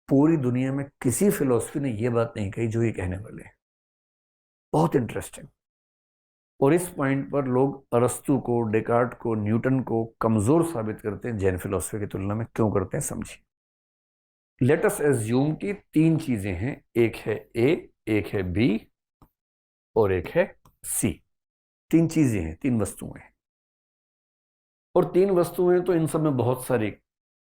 पूरी दुनिया में किसी फिलोसफी ने ये बात नहीं कही जो ये कहने वाले हैं। बहुत इंटरेस्टिंग। और इस पॉइंट पर लोग अरस्तु को, डेकार्ट को, न्यूटन को कमजोर साबित करते हैं जैन फिलोसफी की तुलना में। क्यों करते हैं समझिए। लेट अस एज्यूम कि तीन चीजें हैं, एक है ए, एक है बी और एक है सी। तीन चीजें हैं, तीन वस्तुएं हैं। और तीन वस्तुएं तो इन सब में बहुत सारे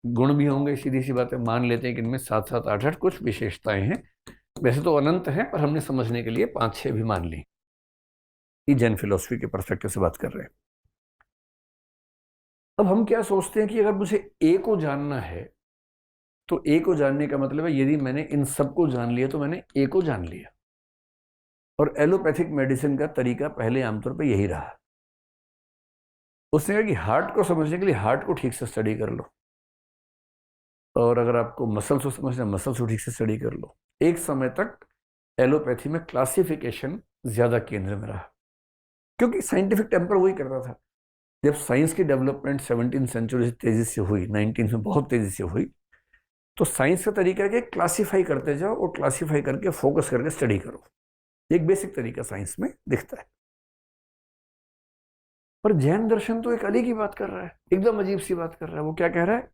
गुण भी होंगे, सीधी सी बात है। मान लेते हैं कि इनमें 7 7 8 8 कुछ विशेषताएं हैं। वैसे तो अनंत है, पर हमने समझने के लिए 5 6 भी मान ली। ये जैन फिलोसफी के परस्पेक्टिव से बात कर रहे हैं। अब हम क्या सोचते हैं कि अगर मुझे ए को जानना है, तो ए को जानने का मतलब है यदि मैंने इन सबको जान लिया तो मैंने ए को जान लिया। और एलोपैथिक मेडिसिन का तरीका पहले आमतौर पर यही रहा। उसने कहा कि हार्ट को समझने के लिए हार्ट को ठीक से स्टडी कर लो, और अगर आपको मसल्स को समझना है मसल्स को ठीक से स्टडी कर लो। एक समय तक एलोपैथी में क्लासिफिकेशन ज्यादा केंद्र में रहा, क्योंकि साइंटिफिक टेम्पर वही करता था। जब साइंस की डेवलपमेंट 17वीं सेंचुरी से तेजी से हुई, 19 में बहुत तेजी से हुई, तो साइंस का तरीका है कि क्लासीफाई करते जाओ और क्लासीफाई करके फोकस करके स्टडी करो। एक बेसिक तरीका साइंस में दिखता है। पर जैन दर्शन तो एक अलग ही बात कर रहा है, एकदम अजीब सी बात कर रहा है। वो क्या कह रहा है?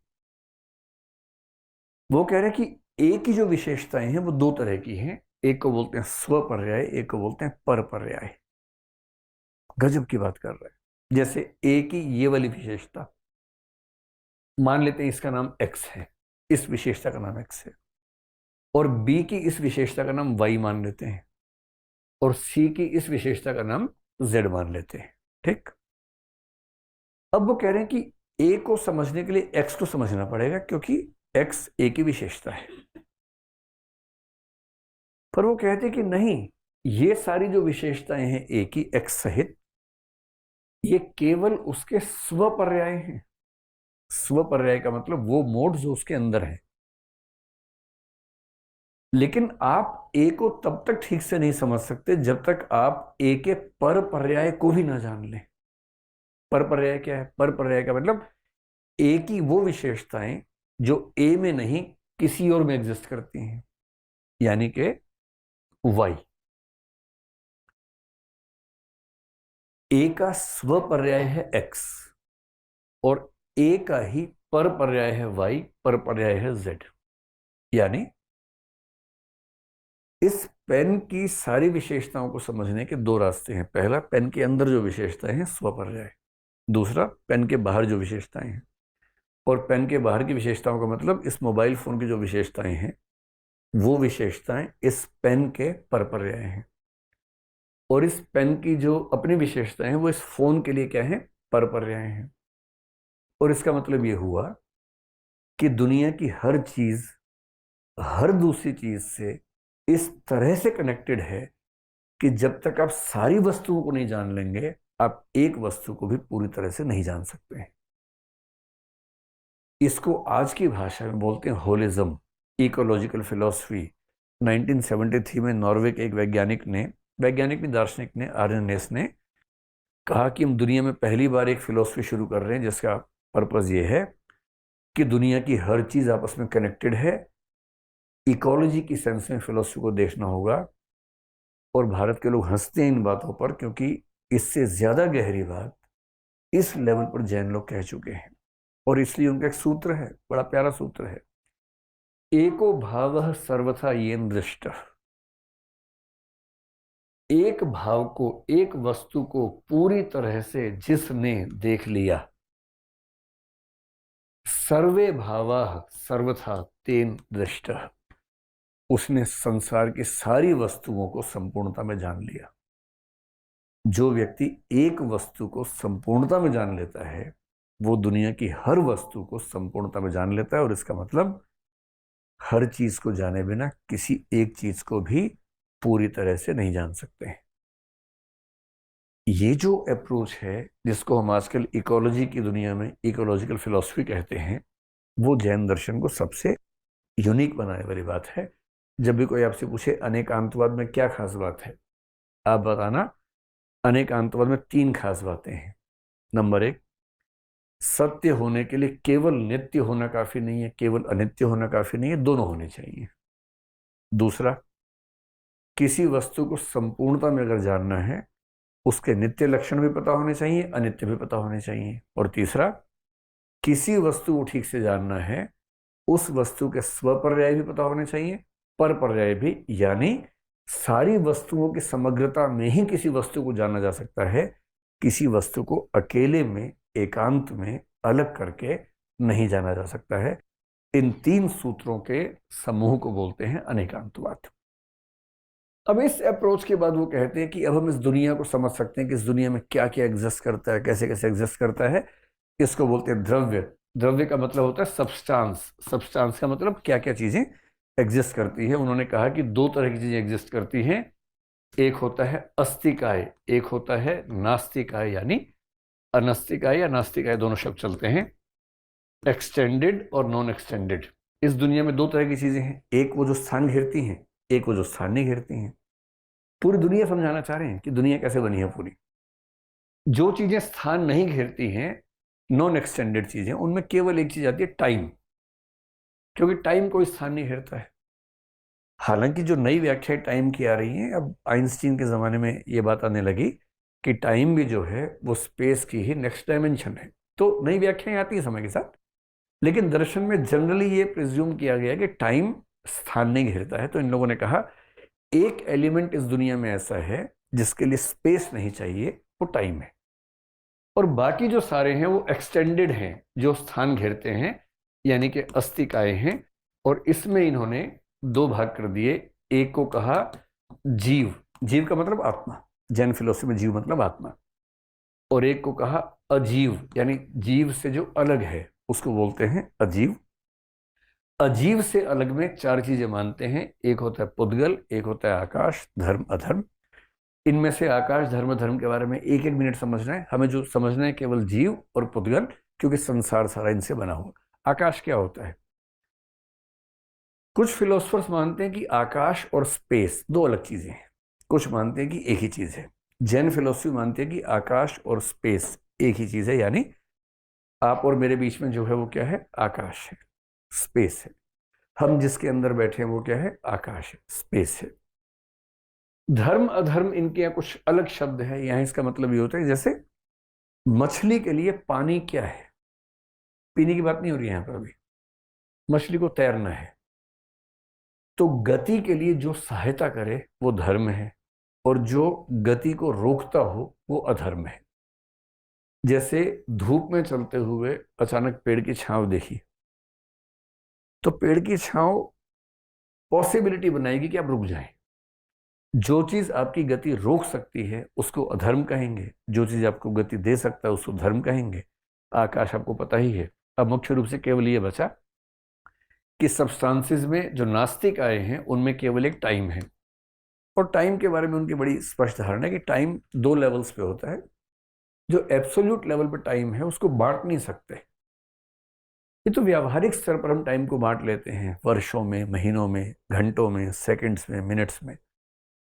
वो कह रहे हैं कि एक की जो विशेषताएं हैं वो दो तरह की हैं। एक को बोलते हैं स्वपर्याय, एक को बोलते हैं परपर्याय। गजब की बात कर रहा है। जैसे ए की ये वाली विशेषता, मान लेते हैं इसका नाम एक्स है, इस विशेषता का नाम एक्स है। और बी की इस विशेषता का नाम वाई मान लेते हैं, और सी की इस विशेषता का नाम जेड मान लेते हैं। ठीक। अब वो कह रहे हैं कि ए को समझने के लिए एक्स को समझना पड़ेगा, क्योंकि एक्स ए की विशेषता है। पर वो कहते कि नहीं, ये सारी जो विशेषताएं हैं ए की, एक्स सहित, ये केवल उसके स्वपर्याय हैं। स्वपर्याय का मतलब वो मोड जो उसके अंदर है। लेकिन आप ए को तब तक ठीक से नहीं समझ सकते जब तक आप ए के पर पर्याय को भी ना जान लें। पर पर्याय क्या है? पर पर्याय का मतलब ए की वो विशेषताएं जो ए में नहीं किसी और में एग्जिस्ट करती हैं, यानी कि वाई। ए का स्व पर्याय है एक्स, और ए का ही पर पर्याय है वाई, पर पर्याय है जेड। यानी इस पेन की सारी विशेषताओं को समझने के दो रास्ते हैं। पहला, पेन के अंदर जो विशेषताएं हैं स्वपर्याय। दूसरा, पेन के बाहर जो विशेषताएं हैं। और पेन के बाहर की विशेषताओं का मतलब इस मोबाइल फोन की जो विशेषताएं हैं, वो विशेषताएं इस पेन के पर पर्याय हैं। और इस पेन की जो अपनी विशेषताएं हैं वो इस फोन के लिए क्या है? पर पर्याय हैं। और इसका मतलब ये हुआ कि दुनिया की हर चीज हर दूसरी चीज से इस तरह से कनेक्टेड है कि जब तक आप सारी वस्तुओं को नहीं जान लेंगे, आप एक वस्तु को भी पूरी तरह से नहीं जान सकते हैं। इसको आज की भाषा में बोलते हैं होलिज्म, इकोलॉजिकल फिलॉसफी। 1973 में नॉर्वे के एक वैज्ञानिक भी दार्शनिक ने, आर्यनेस ने कहा कि हम दुनिया में पहली बार एक फिलॉसफी शुरू कर रहे हैं जिसका पर्पस ये है कि दुनिया की हर चीज आपस में कनेक्टेड है। इकोलॉजी की सेंस में फिलॉसफी को देखना होगा। और भारत के लोग हंसते हैं इन बातों पर, क्योंकि इससे ज्यादा गहरी बात इस लेवल पर जैन लोग कह चुके हैं। और इसलिए उनका एक सूत्र है, बड़ा प्यारा सूत्र है, एको भावः सर्वथा येन दृष्टः। एक भाव को, एक वस्तु को पूरी तरह से जिसने देख लिया, सर्वे भावाः सर्वथा तेन दृष्टः, उसने संसार की सारी वस्तुओं को संपूर्णता में जान लिया। जो व्यक्ति एक वस्तु को संपूर्णता में जान लेता है, वो दुनिया की हर वस्तु को संपूर्णता में जान लेता है। और इसका मतलब हर चीज को जाने बिना किसी एक चीज को भी पूरी तरह से नहीं जान सकते हैं। ये जो अप्रोच है, जिसको हम आजकल इकोलॉजी की दुनिया में इकोलॉजिकल फिलॉसफी कहते हैं, वो जैन दर्शन को सबसे यूनिक बनाने वाली बात है। जब भी कोई आपसे पूछे अनेकांतवाद में क्या खास बात है, आप बताना। अनेकांतवाद में 3 खास बातें हैं। नंबर 1, सत्य होने के लिए केवल नित्य होना काफी नहीं है, केवल अनित्य होना काफी नहीं है, दोनों होने चाहिए। दूसरा, किसी वस्तु को संपूर्णता में अगर जानना है उसके नित्य लक्षण भी पता होने चाहिए, अनित्य भी पता होने चाहिए। और तीसरा, किसी वस्तु को ठीक से जानना है, उस वस्तु के स्वपर्याय भी पता होने चाहिए, पर पर्याय भी, यानी सारी वस्तुओं की समग्रता में ही किसी वस्तु को जाना जा सकता है, किसी वस्तु को अकेले में, एकांत में अलग करके नहीं जाना जा सकता है। इन तीन सूत्रों के समूह को बोलते हैं अनेकांतवाद। अब इस अप्रोच के बाद वो कहते हैं कि अब हम इस दुनिया को समझ सकते हैं कि इस दुनिया में क्या क्या एग्जिस्ट करता है, कैसे कैसे एग्जिस्ट करता है। इसको बोलते हैं द्रव्य। द्रव्य का मतलब होता है सब्सटेंस। सब्सटेंस का मतलब क्या क्या चीजें एग्जिस्ट करती है। उन्होंने कहा कि दो तरह की चीजें एग्जिस्ट करती हैं, एक होता है अस्तिकाय, एक होता है नास्तिकाय, यानी अनस्तिकाय या नास्तिकाय दोनों शब्द चलते हैं, एक्सटेंडेड और नॉन एक्सटेंडेड। इस दुनिया में दो तरह की चीजें हैं, एक वो जो स्थान घेरती हैं, एक वो जो स्थान नहीं घेरती हैं। पूरी दुनिया समझाना चाह रहे हैं कि दुनिया कैसे बनी है पूरी। जो चीजें स्थान नहीं घेरती हैं, नॉन एक्सटेंडेड चीजें, उनमें केवल एक चीज आती है, टाइम, क्योंकि टाइम कोई स्थान नहीं घेरता है। हालांकि जो नई व्याख्या टाइम की आ रही है, अब आइंस्टीन के जमाने में ये बात आने लगी कि टाइम भी जो है वो स्पेस की ही नेक्स्ट डायमेंशन है। तो नई व्याख्याएं आती है समय के साथ, लेकिन दर्शन में जनरली ये प्रिज्यूम किया गया कि टाइम स्थान नहीं घेरता है। तो इन लोगों ने कहा एक एलिमेंट इस दुनिया में ऐसा है जिसके लिए स्पेस नहीं चाहिए, वो टाइम है। और बाकी जो सारे हैं वो एक्सटेंडेड हैं, जो स्थान घेरते हैं, यानी कि अस्तिकाय हैं। और इसमें इन्होंने दो भाग कर दिए। एक को कहा जीव, जीव का मतलब आत्मा, जैन फिलोसफी में जीव मतलब आत्मा। और एक को कहा अजीव, यानी जीव से जो अलग है उसको बोलते हैं अजीव। अजीव से अलग में चार चीजें मानते हैं, एक होता है पुद्गल, एक होता है आकाश, धर्म, अधर्म। इनमें से आकाश, धर्म, धर्म के बारे में एक एक मिनट समझना है हमें। जो समझना है केवल जीव और पुद्गल, क्योंकि संसार सारा इनसे बना हुआ। आकाश क्या होता है? कुछ फिलोसफर्स मानते हैं कि आकाश और स्पेस दो अलग चीजें हैं, कुछ मानते हैं कि एक ही चीज है। जैन फिलोसफी मानती है कि आकाश और स्पेस एक ही चीज है, यानी आप और मेरे बीच में जो है वो क्या है? आकाश है, स्पेस है। हम जिसके अंदर बैठे हैं वो क्या है? आकाश है, स्पेस है। धर्म अधर्म इनके यहाँ कुछ अलग शब्द है। यहाँ इसका मतलब ये होता है, जैसे मछली के लिए पानी क्या है? पीने की बात नहीं हो रही है यहाँ पर अभी, मछली को तैरना है। तो गति के लिए जो सहायता करे वो धर्म है, और जो गति को रोकता हो वो अधर्म है। जैसे धूप में चलते हुए अचानक पेड़ की छांव देखी, तो पेड़ की छांव पॉसिबिलिटी बनाएगी कि आप रुक जाएं। जो चीज आपकी गति रोक सकती है उसको अधर्म कहेंगे, जो चीज आपको गति दे सकता है उसको धर्म कहेंगे। आकाश आपको पता ही है। अब मुख्य रूप से केवल ये बचा कि सब्सटेंसेस में जो नास्तिक आए हैं उनमें केवल एक टाइम है। और टाइम के बारे में उनकी बड़ी स्पष्ट धारणा है कि टाइम दो लेवल्स पे होता है। जो एब्सोल्यूट लेवल पे टाइम है उसको बांट नहीं सकते। ये तो व्यावहारिक स्तर पर हम टाइम को बांट लेते हैं, वर्षों में, महीनों में, घंटों में, सेकंड्स में, मिनट्स में।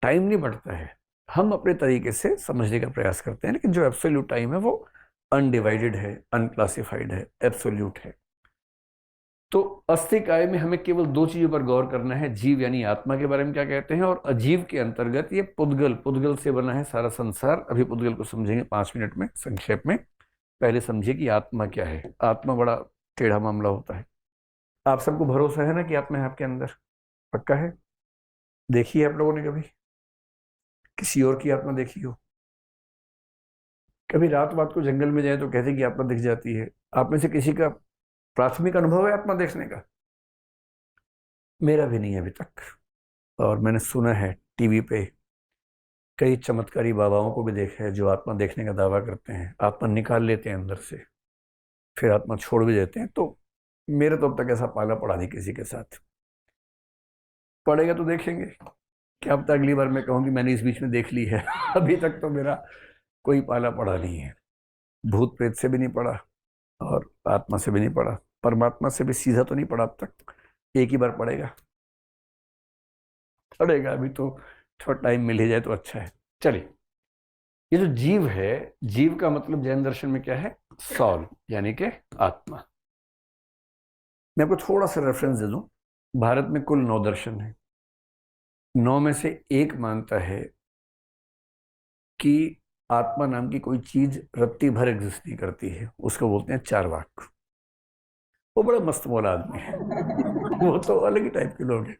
टाइम नहीं बढ़ता है। हम अपने तरीके से समझने का प्रयास करते हैं, लेकिन जो एब्सोल्यूट टाइम है वो अनडिवाइडेड है, अनक्लासिफाइड है, एब्सोल्यूट है। तो अस्तिकाय में हमें केवल दो चीजों पर गौर करना है, जीव यानी आत्मा के बारे में क्या कहते हैं, और अजीव के अंतर्गत ये पुद्गल, पुद्गल से बना है सारा संसार। अभी पुद्गल को समझेंगे 5 मिनट में संक्षेप में। पहले समझिए कि आत्मा क्या है। आत्मा बड़ा टेढ़ा मामला होता है। आप सबको भरोसा है ना कि आत्मा है आपके अंदर? पक्का है? देखी है आप लोगों ने कभी किसी और की आत्मा देखी हो? कभी रात को जंगल में जाए तो कहते कि आत्मा दिख जाती है। आप में से किसी का प्राथमिक अनुभव है आत्मा देखने का? मेरा भी नहीं है अभी तक। और मैंने सुना है टीवी पे कई चमत्कारी बाबाओं को भी देखा है जो आत्मा देखने का दावा करते हैं। आत्मा निकाल लेते हैं अंदर से, फिर आत्मा छोड़ भी देते हैं। तो मेरे तो अब तक ऐसा पाला पड़ा नहीं किसी के साथ। पड़ेगा तो देखेंगे। क्या पता अगली बार मैं कहूँ कि मैंने इस बीच में देख ली है। अभी तक तो मेरा कोई पाला पड़ा नहीं है। भूत प्रेत से भी नहीं पड़ा, और आत्मा से भी नहीं पड़ा, परमात्मा से भी सीधा तो नहीं पड़ा अब तक। एक ही बार पड़ेगा। पड़ेगा, अभी तो थोड़ा टाइम मिल ही जाए तो अच्छा है। चलिए, ये जो जीव है, जीव का मतलब जैन दर्शन में क्या है? सॉल, यानी कि आत्मा। मैं आपको थोड़ा सा रेफरेंस दे दूं। भारत में कुल 9 दर्शन है। 9 में से एक मानता है कि आत्मा नाम की कोई चीज रत्ती भर एग्जिस्ट नहीं करती है, उसको बोलते हैं चार्वाक। वो बड़ा मस्त मौला आदमी है। वो तो अलग ही टाइप के लोग हैं।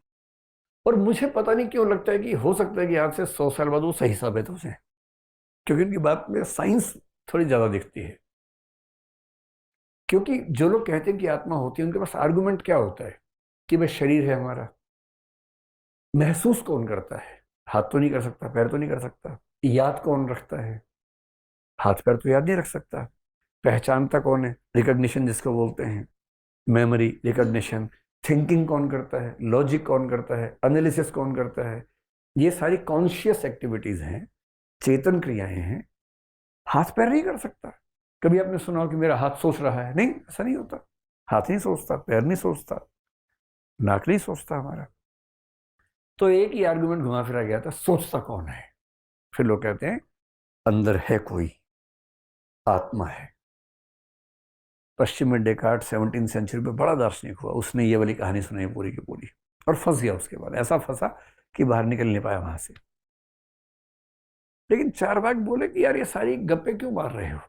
और मुझे पता नहीं क्यों लगता है कि हो सकता है कि आज से 100 साल बाद वो सही साबित हो जाए, क्योंकि उनकी बात में साइंस थोड़ी ज्यादा दिखती है। क्योंकि जो लोग कहते हैं कि आत्मा होती है, उनके पास आर्गुमेंट क्या होता है कि भाई शरीर है हमारा, महसूस कौन करता है? हाथ तो नहीं कर सकता, पैर तो नहीं कर सकता। याद कौन रखता है? हाथ पैर तो याद नहीं रख सकता। पहचानता कौन है? रिकॉग्निशन जिसको बोलते हैं, मेमोरी, रिकॉग्निशन। थिंकिंग कौन करता है? लॉजिक कौन करता है? एनालिसिस कौन करता है? ये सारी कॉन्शियस एक्टिविटीज हैं, चेतन क्रियाएं हैं। हाथ पैर नहीं कर सकता। कभी आपने सुना हो कि मेरा हाथ सोच रहा है? नहीं, ऐसा नहीं होता। हाथ नहीं सोचता, पैर नहीं सोचता, नाक नहीं सोचता हमारा। तो एक ही आर्गुमेंट घुमा फिरा गया था, सोचता कौन है? फिर लोग कहते हैं अंदर है कोई, आत्मा है। पश्चिम में डेकार्ट 17वीं सेंचुरी में बड़ा दार्शनिक हुआ, उसने ये वाली कहानी सुनाई पूरी की पूरी, और फंस गया। उसके बाद ऐसा फंसा कि बाहर निकल नहीं पाया वहां से। लेकिन चारवाक बोले कि यार ये सारी गप्पे क्यों मार रहे हो?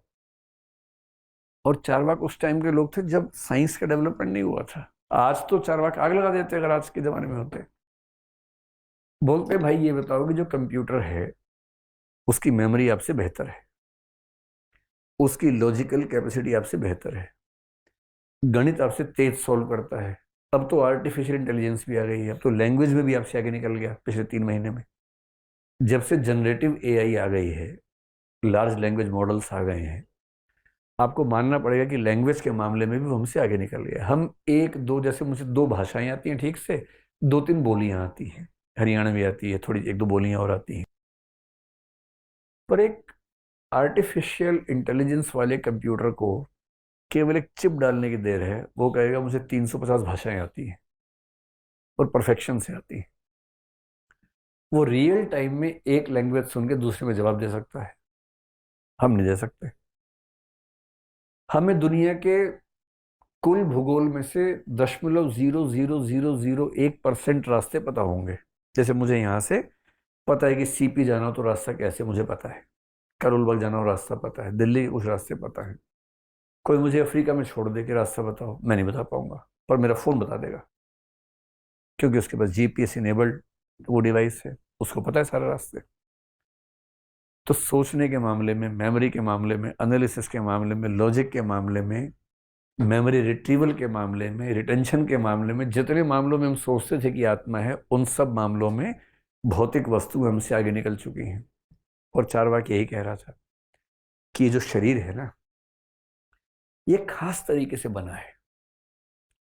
और चारवाक उस टाइम के लोग थे जब साइंस का डेवलपमेंट नहीं हुआ था। आज तो चारवाक आग लगा देते अगर आज के जमाने में होते। बोलते भाई ये बताओ कि जो कंप्यूटर है उसकी मेमोरी आपसे बेहतर है, उसकी लॉजिकल कैपेसिटी आपसे बेहतर है, गणित आपसे तेज सॉल्व करता है। अब तो आर्टिफिशियल इंटेलिजेंस भी आ गई है, अब तो लैंग्वेज में भी आपसे आगे निकल गया पिछले 3 महीने में। जब से जनरेटिव एआई आ गई है, लार्ज लैंग्वेज मॉडल्स आ गए हैं, आपको मानना पड़ेगा कि लैंग्वेज के मामले में भी वो हमसे आगे निकल गया। हम एक दो, जैसे मुझे 2 भाषाएं आती हैं ठीक से, 2-3 बोलियां आती हैं, हरियाणवी आती है थोड़ी, 1-2 बोलियां और आती हैं। पर एक आर्टिफिशियल इंटेलिजेंस वाले कंप्यूटर को केवल एक चिप डालने की देर है, वो कहेगा मुझे 350 भाषाएं आती हैं और परफेक्शन से आती हैं। वो रियल टाइम में एक लैंग्वेज सुन के दूसरे में जवाब दे सकता है, हम नहीं दे सकते। हमें दुनिया के कुल भूगोल में से 0.00001% रास्ते पता होंगे। जैसे मुझे यहाँ से पता है कि सीपी जाना हो तो रास्ता कैसे, मुझे पता है। करोल बाग जाना हो रास्ता पता है, दिल्ली के कुछ रास्ते पता है। कोई मुझे अफ्रीका में छोड़ दे के रास्ता बताओ, मैं नहीं बता पाऊंगा, पर मेरा फोन बता देगा, क्योंकि उसके पास जीपीएस इनेबल्ड वो डिवाइस है, उसको पता है सारे रास्ते। तो सोचने के मामले में, मेमोरी के मामले में, एनालिसिस के मामले में, लॉजिक के मामले में, मेमोरी रिट्रीवल के मामले में, रिटेंशन के मामले में, जितने मामलों में हम सोचते थे कि आत्मा है, उन सब मामलों में भौतिक वस्तु हमसे आगे निकल चुकी हैं। और चारवाक यही कह रहा था कि ये जो शरीर है ना, ये खास तरीके से बना है।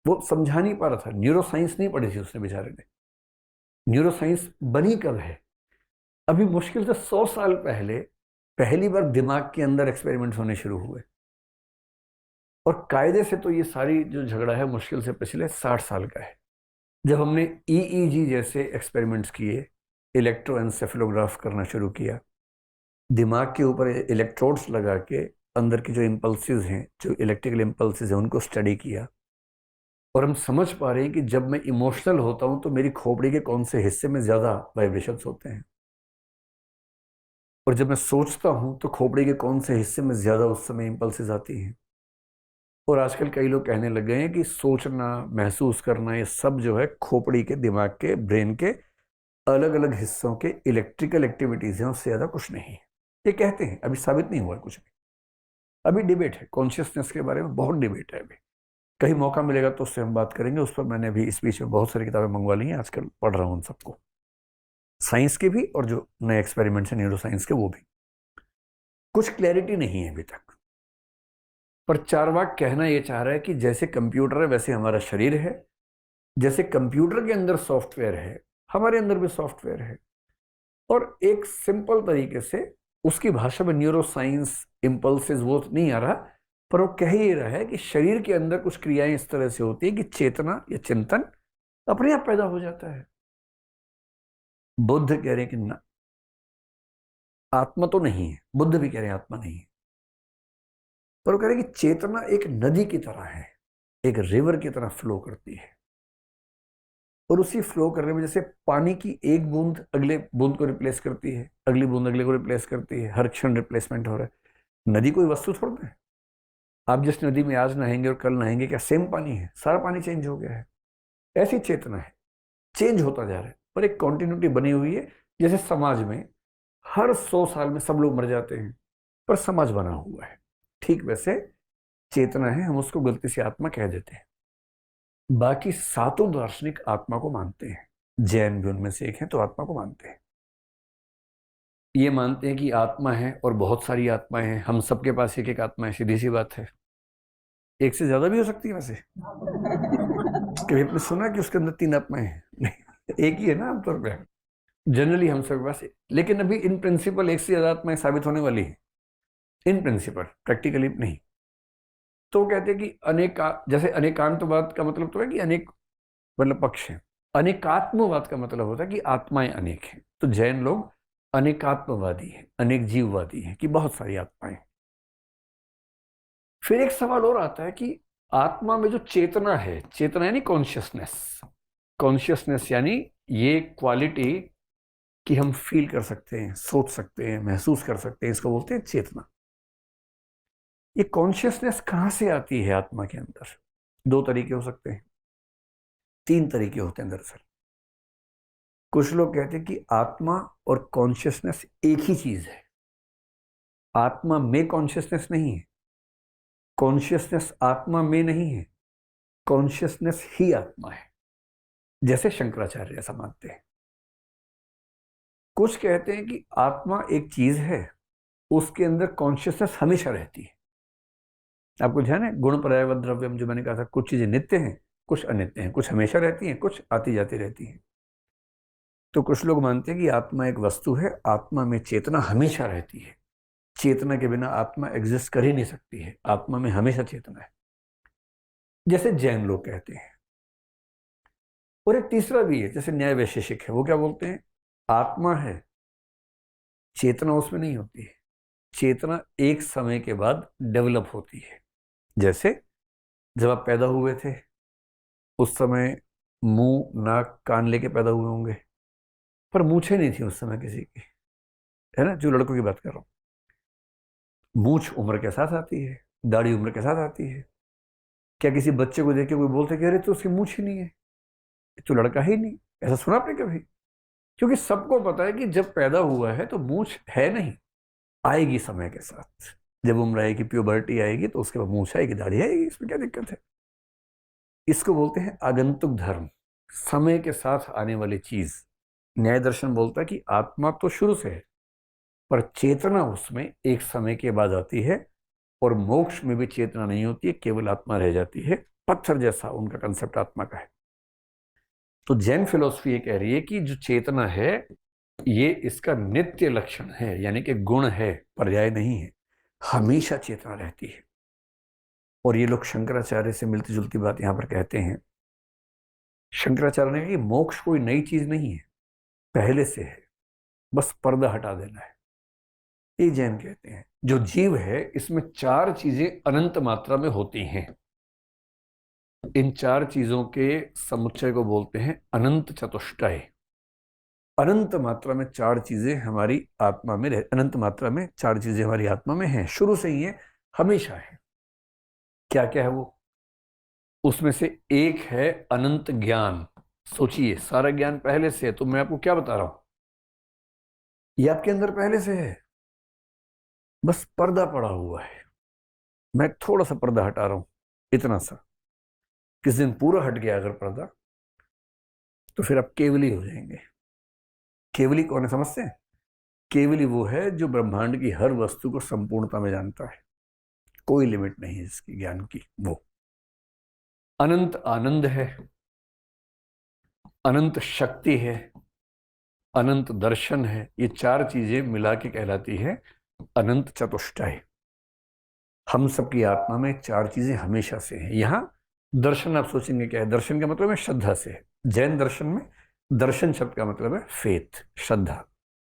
वो समझा नहीं पा रहा था, न्यूरो साइंस नहीं पढ़ी थी उसने बेचारे ने। न्यूरो साइंस बनी कब है? अभी मुश्किल से 100 साल पहले पहली बार दिमाग के अंदर एक्सपेरिमेंट्स होने शुरू हुए। और कायदे से तो ये सारी जो झगड़ा है मुश्किल से पिछले 60 साल का है। जब हमने ईईजी जैसे एक्सपेरिमेंट्स किए, इलेक्ट्रोएन्सेफेलोग्राफ करना शुरू किया, दिमाग के ऊपर इलेक्ट्रोड्स लगा के अंदर की जो इम्पल्सेस हैं, जो इलेक्ट्रिकल इम्पल्सेस हैं, उनको स्टडी किया, और हम समझ पा रहे हैं कि जब मैं इमोशनल होता हूं तो मेरी खोपड़ी के कौन से हिस्से में ज्यादा वाइब्रेशंस होते हैं, और जब मैं सोचता हूं तो खोपड़ी के कौन से हिस्से में ज्यादा उस समय इम्पल्सेस आती हैं। और आजकल कई लोग कहने लग गए हैं कि सोचना, महसूस करना, ये सब जो है खोपड़ी के, दिमाग के, ब्रेन के अलग अलग हिस्सों के इलेक्ट्रिकल एक्टिविटीज हैं, उससे ज्यादा कुछ नहीं है। ये कहते हैं, अभी साबित नहीं हुआ कुछ भी। अभी डिबेट है कॉन्शियसनेस के बारे में, बहुत डिबेट है अभी। कहीं मौका मिलेगा तो उससे हम बात करेंगे। उस पर मैंने अभी इस बीच में बहुत सारी किताबें मंगवा ली हैं, आजकल पढ़ रहा हूँ उन सबको, साइंस के भी और जो नए एक्सपेरिमेंट्स हैं न्यूरो साइंस के, वो भी। कुछ क्लैरिटी नहीं है अभी तक। पर चारवाक कहना यह चाह रहा है कि जैसे कंप्यूटर है वैसे हमारा शरीर है, जैसे कंप्यूटर के अंदर सॉफ्टवेयर है, हमारे अंदर भी सॉफ्टवेयर है। और एक सिंपल तरीके से उसकी भाषा में न्यूरो साइंस इम्पल्सेस वो नहीं आ रहा, पर वो कह ही रहा है कि शरीर के अंदर कुछ क्रियाएं इस तरह से होती है कि चेतना या चिंतन अपने आप पैदा हो जाता है। बुद्ध कह रहे हैं कि ना, आत्मा तो नहीं है। बुद्ध भी कह रहे हैं आत्मा नहीं है, पर वो कह रहे हैं कि चेतना एक नदी की तरह है, एक रिवर की तरह फ्लो करती है। और उसी फ्लो करने में जैसे पानी की एक बूंद अगले बूंद को रिप्लेस करती है, अगली बूंद अगले को रिप्लेस करती है, हर क्षण रिप्लेसमेंट हो रहा है। नदी कोई वस्तु थोड़ा है। आप जिस नदी में आज नहाएंगे और कल नहाएंगे, क्या सेम पानी है? सारा पानी चेंज हो गया है। ऐसी चेतना है, चेंज होता जा रहा है, पर एक कॉन्टिन्यूटी बनी हुई है। जैसे समाज में हर 100 साल में सब लोग मर जाते हैं, पर समाज बना हुआ है, ठीक वैसे चेतना है, हम उसको गलती से आत्मा कह देते हैं। बाकी सातों दार्शनिक आत्मा को मानते हैं, जैन भी उनमें से एक है, तो आत्मा को मानते हैं। ये मानते हैं कि आत्मा है और बहुत सारी आत्माएं हैं, हम सबके पास एक एक आत्मा है, सीधी सी बात है। एक से ज्यादा भी हो सकती है वैसे। कभी आपने सुना कि उसके अंदर 3 आत्माएं हैं? नहीं, एक ही है ना आमतौर पर, जनरली हम सबके पास। लेकिन अभी इन प्रिंसिपल एक से ज्यादा आत्माएं साबित होने वाली है, इन प्रिंसिपल, प्रैक्टिकली नहीं। तो कहते हैं कि जैसे अनेकांतवाद का मतलब तो है कि अनेक मतलब पक्ष है। अनेकात्मवाद का मतलब होता है कि आत्माएं अनेक हैं। तो जैन लोग अनेकात्मवादी है, अनेक जीववादी है, कि बहुत सारी आत्माएं। फिर एक सवाल और आता है कि आत्मा में जो चेतना है, चेतना यानी कॉन्शियसनेस, कॉन्शियसनेस यानी ये क्वालिटी कि हम फील कर सकते हैं, सोच सकते हैं, महसूस कर सकते हैं, इसको बोलते हैं चेतना। ये कॉन्शियसनेस कहां से आती है आत्मा के अंदर? 2 तरीके हो सकते हैं, 3 तरीके होते हैं दरअसल। कुछ लोग कहते हैं कि आत्मा और कॉन्शियसनेस एक ही चीज है। आत्मा में कॉन्शियसनेस नहीं है, कॉन्शियसनेस आत्मा में नहीं है, कॉन्शियसनेस ही आत्मा है, जैसे शंकराचार्य ऐसा मानते हैं। कुछ कहते हैं कि आत्मा एक चीज है, उसके अंदर कॉन्शियसनेस हमेशा रहती है। आपको ध्यान है गुण पर्यायवत द्रव्यम, जो मैंने कहा था, कुछ चीजें नित्य हैं, कुछ अनित्य हैं, कुछ हमेशा रहती हैं, कुछ आती जाती रहती हैं। तो कुछ लोग मानते हैं कि आत्मा एक वस्तु है, आत्मा में चेतना हमेशा रहती है, चेतना के बिना आत्मा एग्जिस्ट कर ही नहीं सकती है, आत्मा में हमेशा चेतना है, जैसे जैन लोग कहते हैं। और एक तीसरा भी है, जैसे न्याय वैशेषिक है, वो क्या बोलते हैं? आत्मा है, चेतना उसमें नहीं होती है, चेतना एक समय के बाद डेवलप होती है। जैसे जब आप पैदा हुए थे, उस समय मुंह नाक कान लेके पैदा हुए होंगे, पर मूछें नहीं थी उस समय किसी की, है ना, जो लड़कों की बात कर रहा हूं। मूछ उम्र के साथ आती है, दाढ़ी उम्र के साथ आती है। क्या किसी बच्चे को देख के कोई बोलते कि अरे तो उसकी मूछ ही नहीं है, तो लड़का ही नहीं? ऐसा सुना आपने कभी? क्योंकि सबको पता है कि जब पैदा हुआ है तो मूछ है नहीं, आएगी समय के साथ। जब उम्र आएगी, प्यूबर्टी आएगी, तो उसके बाद मूछ आएगी, दाढ़ी आएगी, इसमें क्या दिक्कत है? इसको बोलते हैं आगंतुक धर्म, समय के साथ आने वाली चीज। न्याय दर्शन बोलता है कि आत्मा तो शुरू से है, पर चेतना उसमें एक समय के बाद आती है, और मोक्ष में भी चेतना नहीं होती है, केवल आत्मा रह जाती है। पत्थर जैसा उनका कंसेप्ट आत्मा का है। तो जैन फिलोसफी ये कह रही है कि जो चेतना है, ये इसका नित्य लक्षण है, यानी कि गुण है, पर्याय नहीं है, हमेशा चेतना रहती है। और ये लोग शंकराचार्य से मिलती जुलती बात यहां पर कहते हैं। शंकराचार्य ने कहा कि मोक्ष कोई नई चीज नहीं है, पहले से है, बस पर्दा हटा देना है। ये जैन कहते हैं जो जीव है, इसमें 4 चीजें अनंत मात्रा में होती हैं। इन 4 चीजों के समुच्चय को बोलते हैं अनंत चतुष्टय। अनंत मात्रा में 4 चीजें हमारी आत्मा में अनंत मात्रा में 4 चीजें हमारी आत्मा में हैं, शुरू से ही है, हमेशा है। क्या क्या है वो? उसमें से एक है अनंत ज्ञान। सोचिए, सारा ज्ञान पहले से है, तो मैं आपको क्या बता रहा हूं? ये आपके अंदर पहले से है, बस पर्दा पड़ा हुआ है। मैं थोड़ा सा पर्दा हटा रहा हूं, इतना सा। किस दिन पूरा हट गया अगर पर्दा, तो फिर आप केवली हो जाएंगे। केवली कौन है समझते हैं? केवली वो है जो ब्रह्मांड की हर वस्तु को संपूर्णता में जानता है, कोई लिमिट नहीं है इसकी ज्ञान की। वो अनंत आनंद है, अनंत शक्ति है, अनंत दर्शन है। ये 4 चीजें मिला के कहलाती है अनंत चतुष्टय। हम सबकी आत्मा में 4 चीजें हमेशा से हैं। यहां दर्शन आप सोचेंगे क्या है? दर्शन का मतलब है श्रद्धा से है। जैन दर्शन में दर्शन शब्द का मतलब है फेथ, श्रद्धा,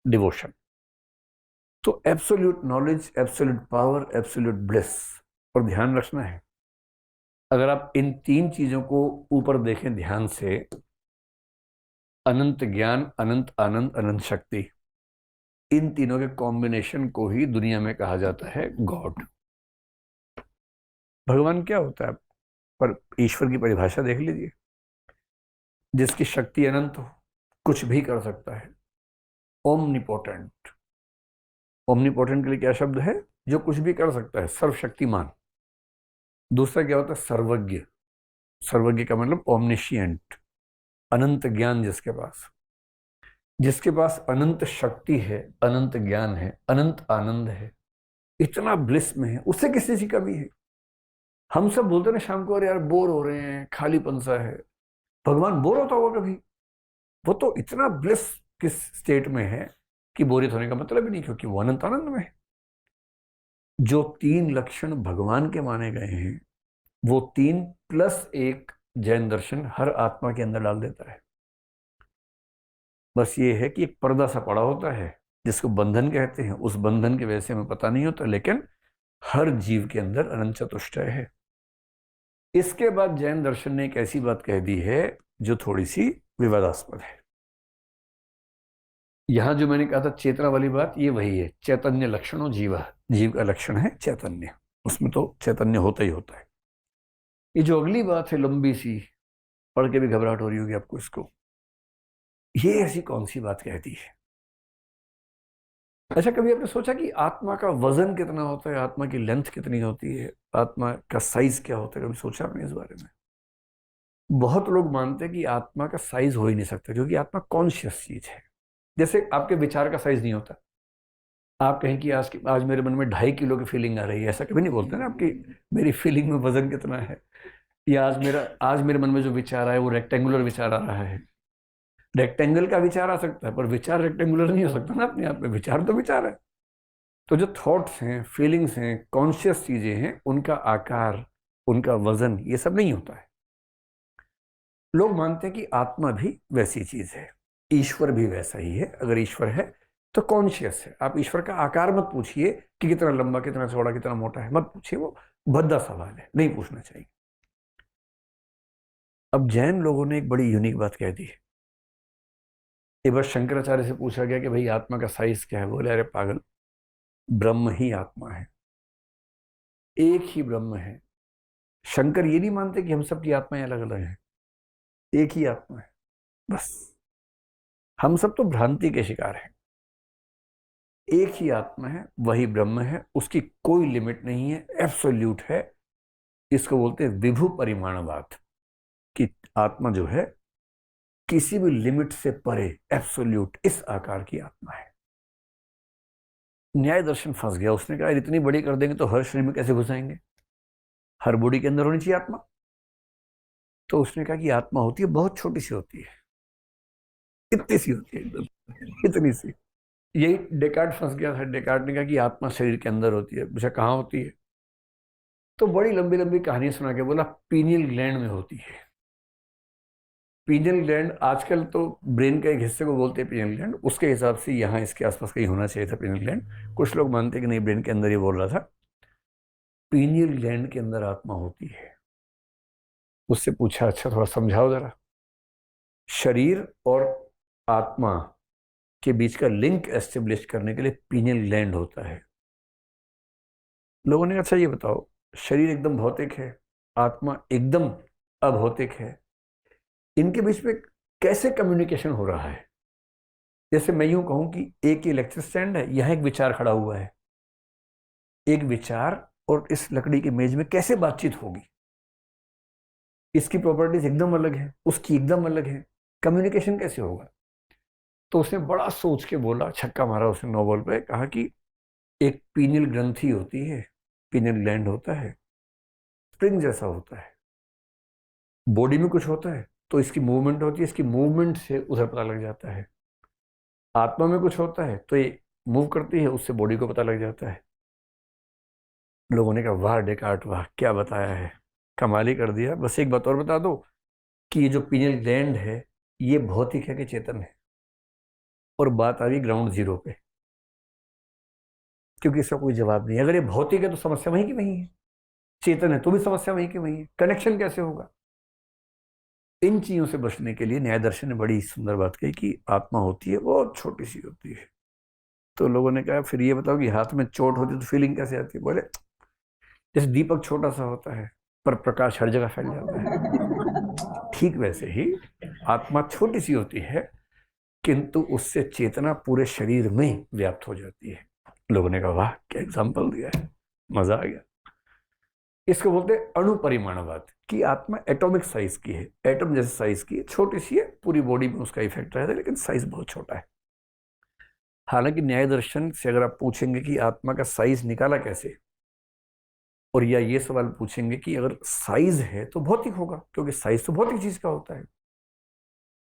डिवोशन। तो absolute knowledge, absolute power, absolute bliss. और ध्यान रखना है, अगर आप इन 3 चीजों को ऊपर देखें ध्यान से, अनंत ज्ञान, अनंत आनंद, अनंत शक्ति, इन तीनों के कॉम्बिनेशन को ही दुनिया में कहा जाता है गॉड। भगवान क्या होता है? पर ईश्वर की परिभाषा देख लीजिए, जिसकी शक्ति अनंत हो, कुछ भी कर सकता है, ओमनिपोटेंट। ओमनिपोटेंट के लिए क्या शब्द है? जो कुछ भी कर सकता है, सर्वशक्तिमान। दूसरा क्या होता है? सर्वज्ञ। सर्वज्ञ का मतलब ओमनिशियंट, अनंत ज्ञान जिसके पास अनंत शक्ति है, अनंत ज्ञान है, अनंत आनंद है, इतना ब्लिस में है, उससे किस चीज की कमी है? हम सब बोलते ना शाम को, अरे यार बोर हो रहे हैं, खालीपन सा है। भगवान बोर होता होगा कभी? वो तो इतना ब्लिस किस स्टेट में है कि बोरियत होने का मतलब ही नहीं, क्योंकि वो अनंत आनंद में है। जो तीन लक्षण भगवान के माने गए हैं, वो तीन प्लस एक जैन दर्शन हर आत्मा के अंदर डाल देता है। बस ये है कि एक पर्दा सा पड़ा होता है, जिसको बंधन कहते हैं। उस बंधन की वजह से हमें पता नहीं होता, लेकिन हर जीव के अंदर अनंत चतुष्टय है। इसके बाद जैन दर्शन ने एक ऐसी बात कह दी है जो थोड़ी सी विवादास्पद है। यहां जो मैंने कहा था चेतना वाली बात, ये वही है, चैतन्य लक्षणों जीवा। जीव का लक्षण है चैतन्य, उसमें तो चैतन्य होता ही होता है। ये जो अगली बात है लंबी सी, पढ़ के भी घबराहट हो रही होगी आपको इसको, ये ऐसी कौन सी बात कहती है? अच्छा, कभी आपने सोचा कि आत्मा का वजन कितना होता है, आत्मा की लेंथ कितनी होती है, आत्मा का साइज क्या होता है? कभी सोचा आपने इस बारे में? बहुत लोग मानते हैं कि आत्मा का साइज हो ही नहीं सकता, क्योंकि आत्मा कॉन्शियस चीज है। जैसे आपके विचार का साइज नहीं होता। आप कहें कि आज मेरे मन में 2.5 किलो की फीलिंग आ रही है, ऐसा कभी नहीं बोलते ना आपकी, मेरी फीलिंग में वजन कितना है। या आज मेरे मन में जो विचार आया वो रेक्टेंगुलर विचार आ रहा है। रेक्टेंगल का विचार आ सकता है, पर विचार रेक्टेंगुलर नहीं हो सकता ना अपने आप में, विचार तो विचार है। तो जो थॉट्स हैं, फीलिंग्स हैं, कॉन्शियस चीजें हैं, उनका आकार, उनका वजन, ये सब नहीं होता है। लोग मानते हैं कि आत्मा भी वैसी चीज है, ईश्वर भी वैसा ही है। अगर ईश्वर है तो कॉन्शियस है। आप ईश्वर का आकार मत पूछिए कि कितना लंबा, कितना चौड़ा, कितना मोटा है, मत पूछिए, वो भद्दा सवाल है, नहीं पूछना चाहिए। अब जैन लोगों ने एक बड़ी यूनिक बात कह दी है। एक बार शंकराचार्य से पूछा गया कि भाई आत्मा का साइज क्या है? बोले, अरे पागल, ब्रह्म ही आत्मा है, एक ही ब्रह्म है। शंकर ये नहीं मानते कि हम सबकी आत्माएं अलग अलग हैं, एक ही आत्मा है बस। हम सब तो भ्रांति के शिकार हैं। एक ही आत्मा है, वही ब्रह्म है, उसकी कोई लिमिट नहीं है, एब्सोल्यूट है। इसको बोलते हैं विभु परिमाणवाद, कि आत्मा जो है किसी भी लिमिट से परे, एब्सोल्यूट, इस आकार की आत्मा है। न्याय दर्शन फंस गया। उसने कहा इतनी बड़ी कर देंगे तो हर शरीर में कैसे घुसाएंगे? हर बॉडी के अंदर होनी चाहिए आत्मा। तो उसने कहा कि आत्मा होती है, बहुत छोटी सी होती है, इतनी सी होती है, एकदम इतनी सी। यही डेकार्ड फंस गया था। डेकार्ड ने कहा कि आत्मा शरीर के अंदर होती है। पूछा कहाँ होती है? तो बड़ी लंबी लंबी कहानी सुना के बोला पीनियल ग्लैंड में होती है। पीनियल ग्लैंड आजकल तो ब्रेन के एक हिस्से को बोलते हैं पीनियल ग्लैंड, उसके हिसाब से यहाँ इसके आसपास कहीं होना चाहिए था पीनियल ग्लैंड। कुछ लोग मानते हैं कि नहीं, ब्रेन के अंदर ही बोल रहा था। पीनियल ग्लैंड के अंदर आत्मा होती है। उससे पूछा अच्छा थोड़ा समझाओ जरा। शरीर और आत्मा के बीच का लिंक एस्टेब्लिश करने के लिए पीनियल ग्लैंड होता है। लोगों ने कहा अच्छा ये बताओ, शरीर एकदम भौतिक है, आत्मा एकदम अभौतिक है, इनके बीच में कैसे कम्युनिकेशन हो रहा है? जैसे मैं यूं कहूं कि एक इलेक्ट्रिक स्टैंड है, यहां एक विचार खड़ा हुआ है, एक विचार और इस लकड़ी की मेज में कैसे बातचीत होगी? इसकी प्रॉपर्टीज एकदम अलग है, उसकी एकदम अलग है, कम्युनिकेशन कैसे होगा? तो उसने बड़ा सोच के बोला, छक्का मारा उसने नोबल पे, कहा कि एक पीनियल ग्रंथि होती है, पीनियल ग्लैंड होता है, स्प्रिंग जैसा होता है, बॉडी में कुछ होता है तो इसकी मूवमेंट होती है, इसकी मूवमेंट से उधर पता लग जाता है। आत्मा में कुछ होता है तो ये मूव करती है, उससे बॉडी को पता लग जाता है। लोगों ने कहा वाह डेकार्ट, वाह क्या बताया है, कमाल ही कर दिया। बस एक बात और बता दो कि ये जो पीनियल ग्लैंड है, ये भौतिक है कि चेतन है? और बात आ गई ग्राउंड जीरो पे, क्योंकि इसका कोई जवाब नहीं है। अगर ये भौतिक है तो समस्या वहीं की वहीं है, चेतन है तो भी समस्या वहीं की वहीं है, कनेक्शन कैसे होगा? इन चीजों से बचने के लिए न्याय दर्शन ने बड़ी सुंदर बात कही कि आत्मा होती है बहुत छोटी सी होती है। तो लोगों ने कहा फिर ये बताओ कि हाथ में चोट होती है तो फीलिंग कैसे आती है? बोले जैसे दीपक छोटा सा होता है पर प्रकाश हर जगह फैल जाता है, ठीक वैसे ही आत्मा छोटी सी होती है किंतु उससे चेतना पूरे शरीर में व्याप्त हो जाती है। लोगों ने कहा वाह क्या एग्जाम्पल दिया है, मजा आ गया। इसको बोलते हैं अणु परिमाणवाद कि आत्मा एटॉमिक साइज की है, एटम जैसे साइज की है, छोटी सी है, पूरी बॉडी में उसका इफेक्ट रहता है लेकिन साइज बहुत छोटा है। हालांकि न्याय दर्शन से अगर आप पूछेंगे कि आत्मा का साइज निकाला कैसे, और या ये सवाल पूछेंगे कि अगर साइज है तो भौतिक होगा क्योंकि साइज तो भौतिक चीज का होता है,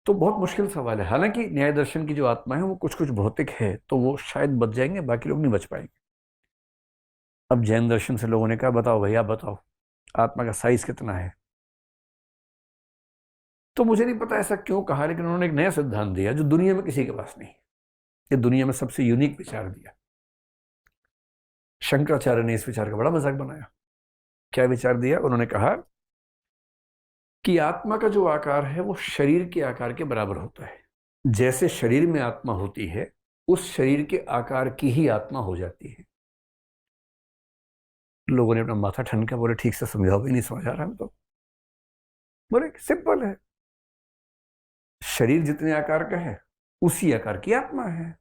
तो बहुत मुश्किल सवाल है। हालांकि न्याय दर्शन की जो आत्मा है वो कुछ कुछ भौतिक है तो वो शायद बच जाएंगे, बाकी लोग नहीं बच पाएंगे। अब जैन दर्शन से लोगों ने कहा बताओ भैया बताओ आत्मा का साइज कितना है? तो मुझे नहीं पता ऐसा क्यों कहा, लेकिन उन्होंने एक नया सिद्धांत दिया जो दुनिया में किसी के पास नहीं। ये दुनिया में सबसे यूनिक विचार दिया। शंकराचार्य ने इस विचार का बड़ा मजाक बनाया। क्या विचार दिया? उन्होंने कहा कि आत्मा का जो आकार है वो शरीर के आकार के बराबर होता है। जैसे शरीर में आत्मा होती है उस शरीर के आकार की ही आत्मा हो जाती है। लोगों ने अपना माथा ठनका, बोले ठीक से समझाओ, भी नहीं समझ आ रहा हम तो। बोले सिंपल है, शरीर जितने आकार का है उसी आकार की आत्मा है।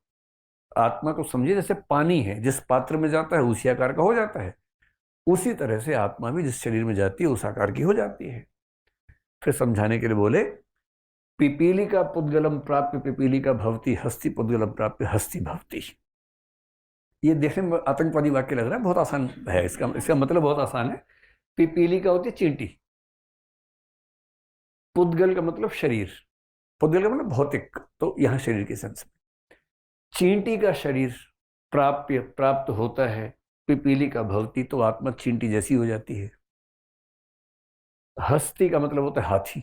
आत्मा को समझिए जैसे पानी है, जिस पात्र में जाता है उसी आकार का हो जाता है, उसी तरह से आत्मा भी जिस शरीर में जाती है उस आकार की हो जाती है। फिर समझाने के लिए बोले पिपीली का पुद्गलम प्राप्य पिपीली का भवती, हस्ती पुद्गलम प्राप्य हस्ती भवती। ये देखने में आतंकवादी वाक्य लग रहा है, बहुत आसान है। इसका इसका मतलब बहुत आसान है। पिपीली का होती है चींटी, पुद्गल का मतलब शरीर, पुद्गल का मतलब भौतिक, तो यहां शरीर के सेंस में चींटी का शरीर प्राप्त होता है, पिपीली का भवती, तो आत्मा चींटी जैसी हो जाती है। हस्ती का मतलब होता है हाथी,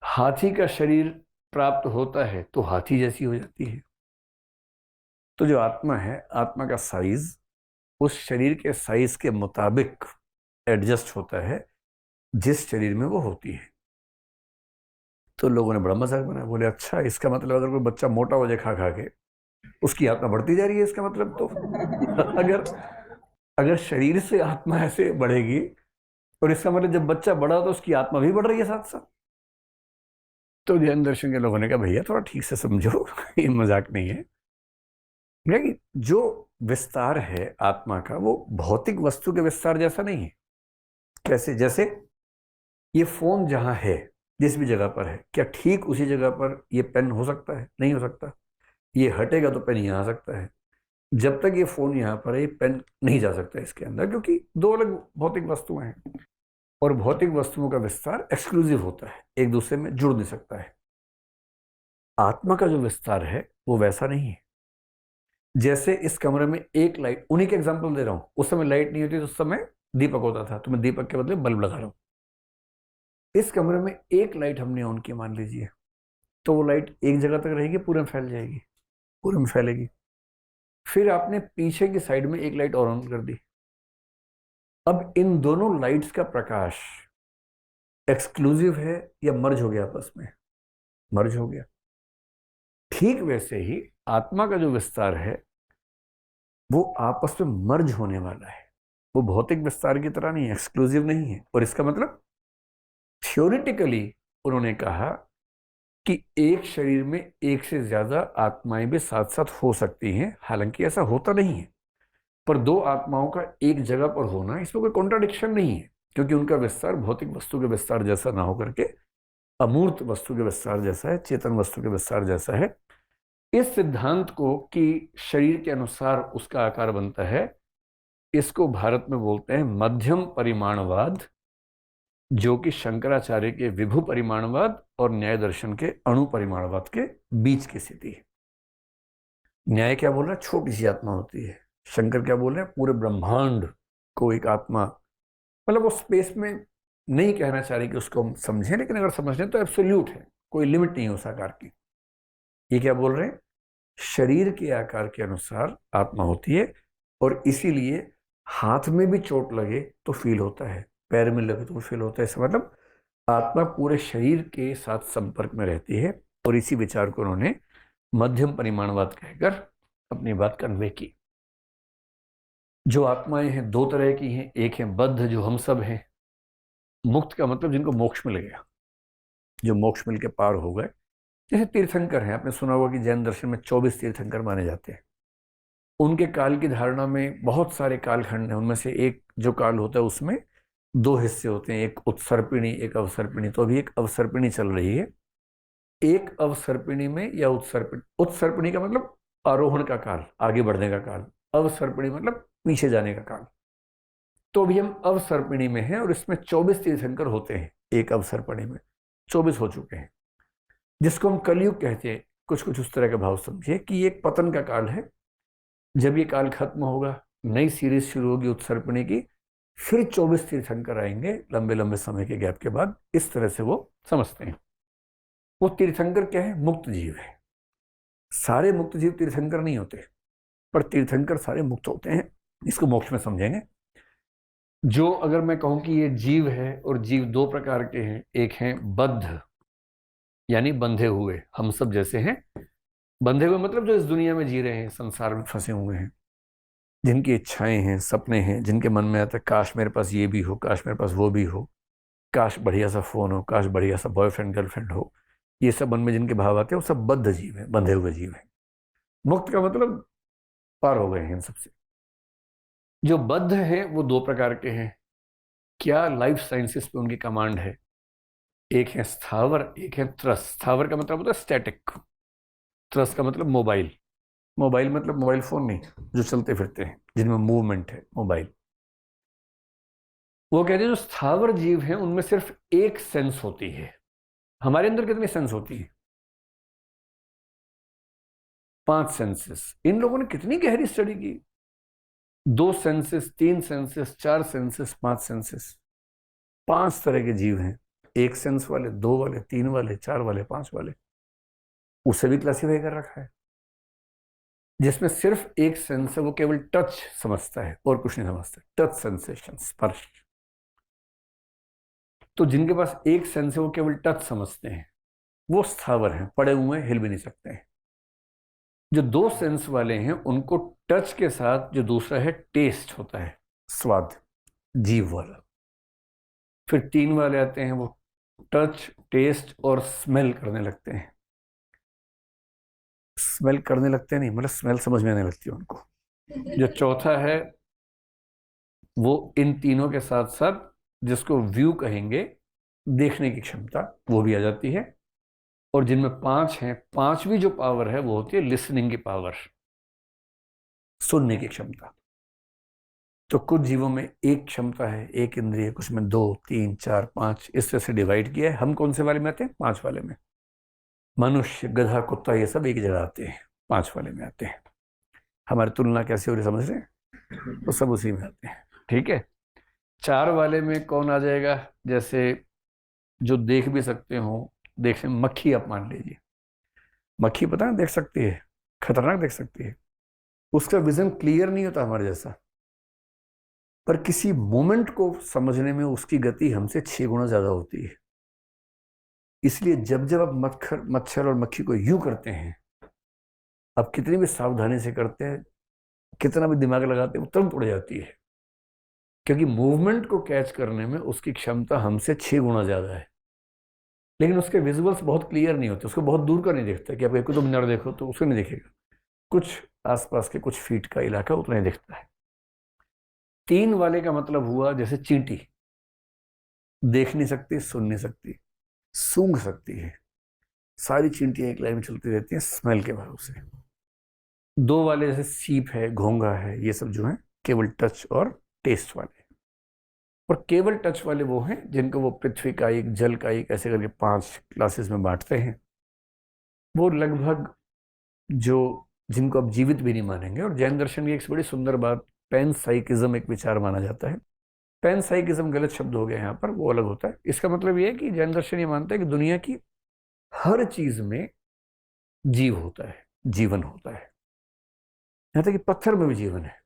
हाथी का शरीर प्राप्त होता है तो हाथी जैसी हो जाती है। तो जो आत्मा है, आत्मा का साइज उस शरीर के साइज के मुताबिक एडजस्ट होता है जिस शरीर में वो होती है। तो लोगों ने बड़ा मजाक बनाया, बोले अच्छा इसका मतलब अगर कोई बच्चा मोटा हो जाए खा खा के उसकी आत्मा बढ़ती जा रही है इसका मतलब? तो अगर अगर शरीर से आत्मा ऐसे बढ़ेगी और इसका मतलब जब बच्चा बढ़ा तो उसकी आत्मा भी बढ़ रही है साथ साथ। तो जैन दर्शन के लोगों ने कहा भैया थोड़ा ठीक से समझो ये मजाक नहीं है। नहीं, जो विस्तार है आत्मा का वो भौतिक वस्तु के विस्तार जैसा नहीं है। कैसे? जैसे ये फोन जहां है, जिस भी जगह पर है, क्या ठीक उसी जगह पर ये पेन हो सकता है? नहीं हो सकता। ये हटेगा तो पेन यहाँ आ सकता है। जब तक ये फोन यहाँ पर है ये पेन नहीं जा सकता इसके अंदर, क्योंकि दो अलग भौतिक वस्तुएं हैं। और भौतिक वस्तुओं का विस्तार एक्सक्लूसिव होता है, एक दूसरे में जुड़ नहीं सकता है। आत्मा का जो विस्तार है वो वैसा नहीं है। जैसे इस कमरे में एक लाइट, उन्हीं के एग्जांपल दे रहा हूं, उस समय लाइट नहीं होती तो उस समय दीपक होता था, तो मैं दीपक के बदले बल्ब लगा रहा हूं। इस कमरे में एक लाइट हमने ऑन की मान लीजिए, तो वो लाइट एक जगह तक रहेगी, पूरे में फैल जाएगी, पूरे में फैलेगी। फिर आपने पीछे की साइड में एक लाइट और ऑन कर दी। अब इन दोनों लाइट्स का प्रकाश एक्सक्लूसिव है या मर्ज हो गया आपस में? मर्ज हो गया। ठीक वैसे ही आत्मा का जो विस्तार है वो आपस में मर्ज होने वाला है। वो भौतिक विस्तार की तरह नहीं है, एक्सक्लूसिव नहीं है। और इसका मतलब थ्योरेटिकली उन्होंने कहा कि एक शरीर में एक से ज्यादा आत्माएं भी साथ साथ हो सकती हैं। हालांकि ऐसा होता नहीं है, पर दो आत्माओं का एक जगह पर होना इसमें कोई कॉन्ट्राडिक्शन नहीं है, क्योंकि उनका विस्तार भौतिक वस्तु के विस्तार जैसा ना होकर के अमूर्त वस्तु के विस्तार जैसा है, चेतन वस्तु के विस्तार जैसा है। इस सिद्धांत को कि शरीर के अनुसार उसका आकार बनता है, इसको भारत में बोलते हैं मध्यम परिमाणवाद, जो कि शंकराचार्य के विभु परिमाणवाद और न्याय दर्शन के अणु परिमाणवाद के बीच की स्थिति है। न्याय क्या बोल रहा है? छोटी सी आत्मा होती है। शंकर क्या बोल रहे हैं? पूरे ब्रह्मांड को एक आत्मा, मतलब वो स्पेस में नहीं कहना चाह रही कि उसको हम समझें, लेकिन अगर समझें तो एब्सोल्यूट है, कोई लिमिट नहीं है उस आकार की। ये क्या बोल रहे हैं? शरीर के आकार के अनुसार आत्मा होती है, और इसीलिए हाथ में भी चोट लगे तो फील होता है, पैर में लगे तो फील होता है। इसका मतलब आत्मा पूरे शरीर के साथ संपर्क में रहती है, और इसी विचार को उन्होंने मध्यम परिमाणवाद कहकर अपनी बात कन्वे की। जो आत्माएं हैं दो तरह की हैं, एक है बद्ध जो हम सब हैं, मुक्त का मतलब जिनको मोक्ष मिल गया, जो मोक्ष मिल के पार हो गए, जैसे तीर्थंकर हैं। आपने सुना होगा कि जैन दर्शन में 24 तीर्थंकर माने जाते हैं। उनके काल की धारणा में बहुत सारे कालखंड हैं, उनमें से एक जो काल होता है उसमें दो हिस्से होते हैं, एक उत्सर्पिणी एक अवसर्पिणी। तो अभी एक अवसर्पिणी चल रही है। एक अवसर्पिणी में या उत्सर्पिणी का मतलब आरोहण का काल, आगे बढ़ने का काल। अवसर्पिणी मतलब पीछे जाने का काल। तो अभी हम अवसर्पिणी में हैं और इसमें 24 तीर्थंकर होते हैं। एक अवसर्पिणी में 24 हो चुके हैं, जिसको हम कलयुग कहते हैं। कुछ कुछ उस तरह का भाव समझिए कि एक पतन का काल है। जब ये काल खत्म होगा, नई सीरीज शुरू होगी उत्सर्पिणी की, फिर 24 तीर्थंकर आएंगे लंबे लंबे समय के गैप के बाद। इस तरह से वो समझते हैं। वो तीर्थंकर क्या है? मुक्त जीव है। सारे मुक्त जीव तीर्थंकर नहीं होते, पर तीर्थंकर सारे मुक्त होते हैं। इसको मोक्ष में समझेंगे। जो अगर मैं कहूं कि ये जीव है, और जीव दो प्रकार के हैं, एक है बद्ध यानी बंधे हुए, हम सब जैसे हैं। बंधे हुए मतलब जो इस दुनिया में जी रहे हैं, संसार में फंसे हुए हैं, जिनकी इच्छाएं हैं, सपने हैं, जिनके मन में आता है काश मेरे पास ये भी हो, काश मेरे पास वो भी हो, काश बढ़िया सा फोन हो, काश बढ़िया सा बॉयफ्रेंड गर्लफ्रेंड हो। ये सब मन में जिनके भाव आते हैं वो सब बद्ध जीव है, बंधे हुए जीव है। मुक्त का मतलब पार हो गए हैं इन सबसे। जो बद्ध है वो दो प्रकार के हैं। क्या लाइफ साइंसेस पे उनकी कमांड है। एक है स्थावर, एक है त्रस। स्थावर का मतलब होता है स्टैटिक, त्रस का मतलब मोबाइल। मोबाइल मतलब मोबाइल फोन नहीं, जो चलते फिरते हैं, जिनमें मूवमेंट है, मोबाइल। वो कहते हैं जो स्थावर जीव हैं उनमें सिर्फ एक सेंस होती है। हमारे अंदर कितनी सेंस होती है? 5 सेंसेस। इन लोगों ने कितनी गहरी स्टडी की। 2 सेंसेस, 3 सेंसेस, 4 सेंसेस, 5 सेंसेस। 5 तरह के जीव हैं। एक सेंस वाले, 2 वाले, 3 वाले, 4 वाले, 5 वाले। उसे भी क्लासीफाई कर रखा है। जिसमें सिर्फ एक सेंस है, वो केवल टच समझता है और कुछ नहीं समझता। टच सेंसेशन, स्पर्श। तो जिनके पास एक सेंस है वो केवल टच समझते हैं, वो स्थावर हैं, पड़े हुए हैं, हिल भी नहीं सकते हैं। जो 2 सेंस वाले हैं उनको टच के साथ जो दूसरा है टेस्ट होता है, स्वाद, जीव वाला। फिर 3 वाले आते हैं, वो टच, टेस्ट और स्मेल करने लगते हैं। स्मेल करने लगते नहीं, मतलब स्मेल समझ में आने लगती है उनको। जो चौथा है वो इन तीनों के साथ साथ, जिसको व्यू कहेंगे, देखने की क्षमता, वो भी आ जाती है। और जिनमें 5 हैं, 5वीं जो पावर है वो होती है लिसनिंग की पावर, सुनने की क्षमता। तो कुछ जीवों में एक क्षमता है, एक इंद्रिय, कुछ में 2, 3, 4, 5, इस तरह से डिवाइड किया है। हम कौन से वाले में आते हैं? 5 वाले में। मनुष्य, गधा, कुत्ता, ये सब एक जगह आते हैं, 5 वाले में आते हैं। हमारी तुलना कैसे हो रही समझ रहे हैं? तो सब उसी में आते हैं। ठीक है। 4 वाले में कौन आ जाएगा? जैसे जो देख भी सकते हो, देखने में मक्खी, आप मान लीजिए मक्खी, पता है देख सकती है, खतरनाक देख सकती है। उसका विजन क्लियर नहीं होता हमारे जैसा, पर किसी मोमेंट को समझने में उसकी गति हमसे 6 गुना ज्यादा होती है। इसलिए जब जब आप मच्छर मच्छर और मक्खी को यूं करते हैं, आप कितनी भी सावधानी से करते हैं, कितना भी दिमाग लगाते हैं, वो तुरंत उड़ जाती है। क्योंकि मूवमेंट को कैच करने में उसकी क्षमता हमसे 6 गुना ज्यादा है। लेकिन उसके विजुअल्स बहुत क्लियर नहीं होते, उसको बहुत दूर का नहीं दिखता। कि आप एक कुतुब मीनार देखो तो उसको नहीं दिखेगा, कुछ आसपास के कुछ फीट का इलाका उतना ही दिखता है। 3 वाले का मतलब हुआ जैसे चींटी, देख नहीं सकती, सुन नहीं सकती, सूंघ सकती है। सारी चींटियां एक लाइन में चलती रहती हैं स्मेल के भरोसे। 2 वाले जैसे सीप है, घोंघा है, ये सब जो है केवल टच और टेस्ट वाले। और केवल टच वाले वो हैं जिनको वो पृथ्वी का एक, जल का एक, ऐसे करके 5 क्लासेस में बांटते हैं। वो लगभग जो, जिनको आप जीवित भी नहीं मानेंगे। और जैन दर्शन की एक बड़ी सुंदर बात, पैनसाइकिज्म एक विचार माना जाता है। पैनसाइकिज्म गलत शब्द हो गया यहाँ पर, वो अलग होता है। इसका मतलब ये है कि जैन दर्शन ये मानता है कि दुनिया की हर चीज में जीव होता है, जीवन होता है। यहाँ तक कि पत्थर में भी जीवन है।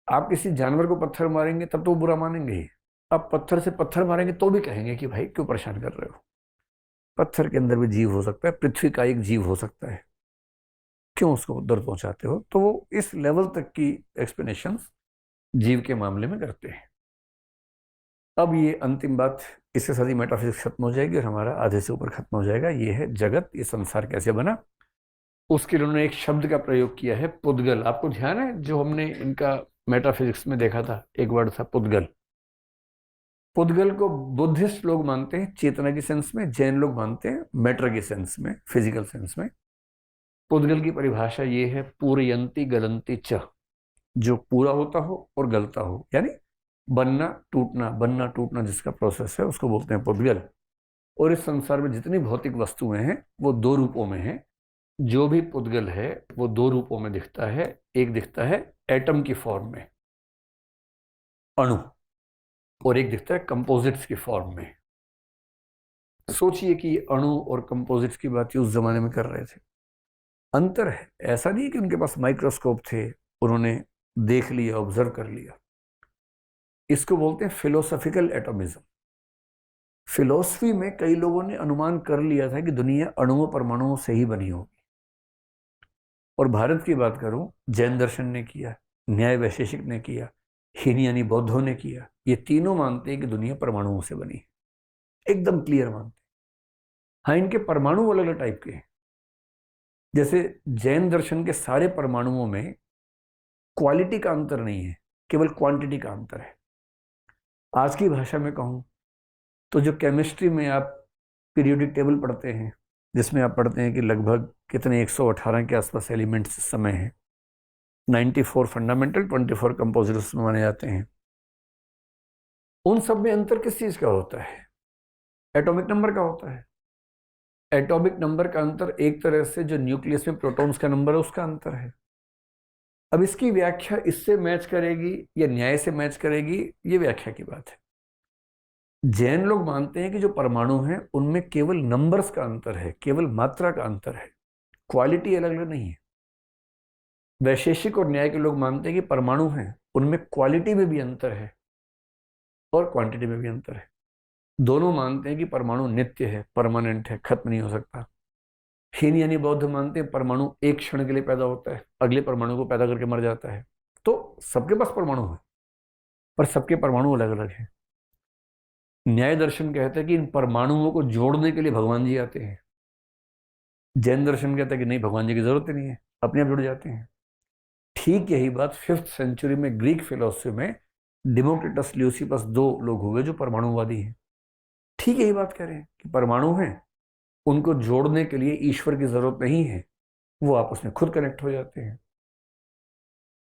आप किसी जानवर को पत्थर मारेंगे तब तो वो बुरा मानेंगे ही। आप पत्थर से पत्थर मारेंगे तो भी कहेंगे कि भाई क्यों परेशान कर रहे हो, पत्थर के अंदर भी जीव हो सकता है, पृथ्वी का एक जीव हो सकता है, क्यों उसको दर्द पहुंचाते हो। तो वो इस लेवल तक की एक्सप्लेनेशन जीव के मामले में करते हैं। अब ये अंतिम बात, इसके साथ ही मेटाफिजिक्स खत्म हो जाएगी और हमारा आधे से ऊपर खत्म हो जाएगा। ये है जगत, ये संसार कैसे बना। उसके लिए उन्होंने एक शब्द का प्रयोग किया है, पुद्गल। आपको ध्यान है जो हमने इनका मेटाफिजिक्स में देखा था, एक वर्ड था पुद्गल। पुद्गल को बुद्धिस्ट लोग मानते हैं चेतना की सेंस में, जैन लोग मानते हैं मैटर की सेंस में, फिजिकल सेंस में। पुद्गल की परिभाषा ये है, पूरयंती गलंती च, जो पूरा होता हो और गलता हो, यानी बनना टूटना जिसका प्रोसेस है उसको बोलते हैं पुद्गल। और इस संसार में जितनी भौतिक वस्तुएं हैं वो दो रूपों में हैं। जो भी पुद्गल है वो दो रूपों में दिखता है। एक दिखता है एटम की फॉर्म में, अणु, और एक दिखता है कंपोजिट्स की फॉर्म में। सोचिए कि ये अणु और कंपोजिट्स की बात उस जमाने में कर रहे थे। अंतर है, ऐसा नहीं कि उनके पास माइक्रोस्कोप थे, उन्होंने देख लिया, ऑब्जर्व कर लिया। इसको बोलते हैं फिलोसॉफिकल एटॉमिज्म। फिलोसफी में कई लोगों ने अनुमान कर लिया था कि दुनिया अणुओं परमाणुओं से ही बनी होगी। और भारत की बात करूं, जैन दर्शन ने किया, न्याय वैशेषिक ने किया, हीनयानी बौद्धों ने किया। ये तीनों मानते हैं कि दुनिया परमाणुओं से बनी है, एकदम क्लियर मानते हैं। हाँ, इनके परमाणु अलग अलग टाइप के हैं। जैसे जैन दर्शन के सारे परमाणुओं में क्वालिटी का अंतर नहीं है, केवल क्वांटिटी का अंतर है। आज की भाषा में कहूं तो जो केमिस्ट्री में आप पीरियोडिक टेबल पढ़ते हैं, जिसमें आप पढ़ते हैं कि लगभग कितने 118 के आसपास एलिमेंट्स इस समय हैं, 94 फंडामेंटल, 24 कंपोजिट्स माने जाते हैं। उन सब में अंतर किस चीज का होता है? एटॉमिक नंबर का होता है। एटॉमिक नंबर का अंतर एक तरह से जो न्यूक्लियस में प्रोटॉन्स का नंबर है उसका अंतर है। अब इसकी व्याख्या इससे मैच करेगी या न्याय से मैच करेगी, ये व्याख्या की बात है। जैन लोग मानते हैं कि जो परमाणु हैं उनमें केवल नंबर्स का अंतर है, केवल मात्रा का अंतर है, क्वालिटी अलग अलग नहीं है। वैशेषिक और न्याय के लोग मानते हैं कि परमाणु हैं उनमें क्वालिटी में भी अंतर है और क्वांटिटी में भी अंतर है। दोनों मानते हैं कि परमाणु नित्य है, परमानेंट है, खत्म नहीं हो सकता। हीन यानी बौद्ध मानते हैं परमाणु एक क्षण के लिए पैदा होता है, अगले परमाणु को पैदा करके मर जाता है। तो सबके पास परमाणु है पर सबके परमाणु अलग अलग हैं। न्याय दर्शन कहते हैं कि इन परमाणुओं को जोड़ने के लिए भगवान जी आते हैं। जैन दर्शन कहता है कि नहीं, भगवान जी की जरूरत ही नहीं है, अपने आप जुड़ जाते हैं। ठीक यही बात 5th सेंचुरी में ग्रीक फिलोसफी में डिमोक्रिटस, ल्यूसिपस, दो लोग हुए जो परमाणुवादी हैं। ठीक यही बात कह रहे हैं कि परमाणु हैं, उनको जोड़ने के लिए ईश्वर की जरूरत नहीं है, वो आपस में खुद कनेक्ट हो जाते हैं।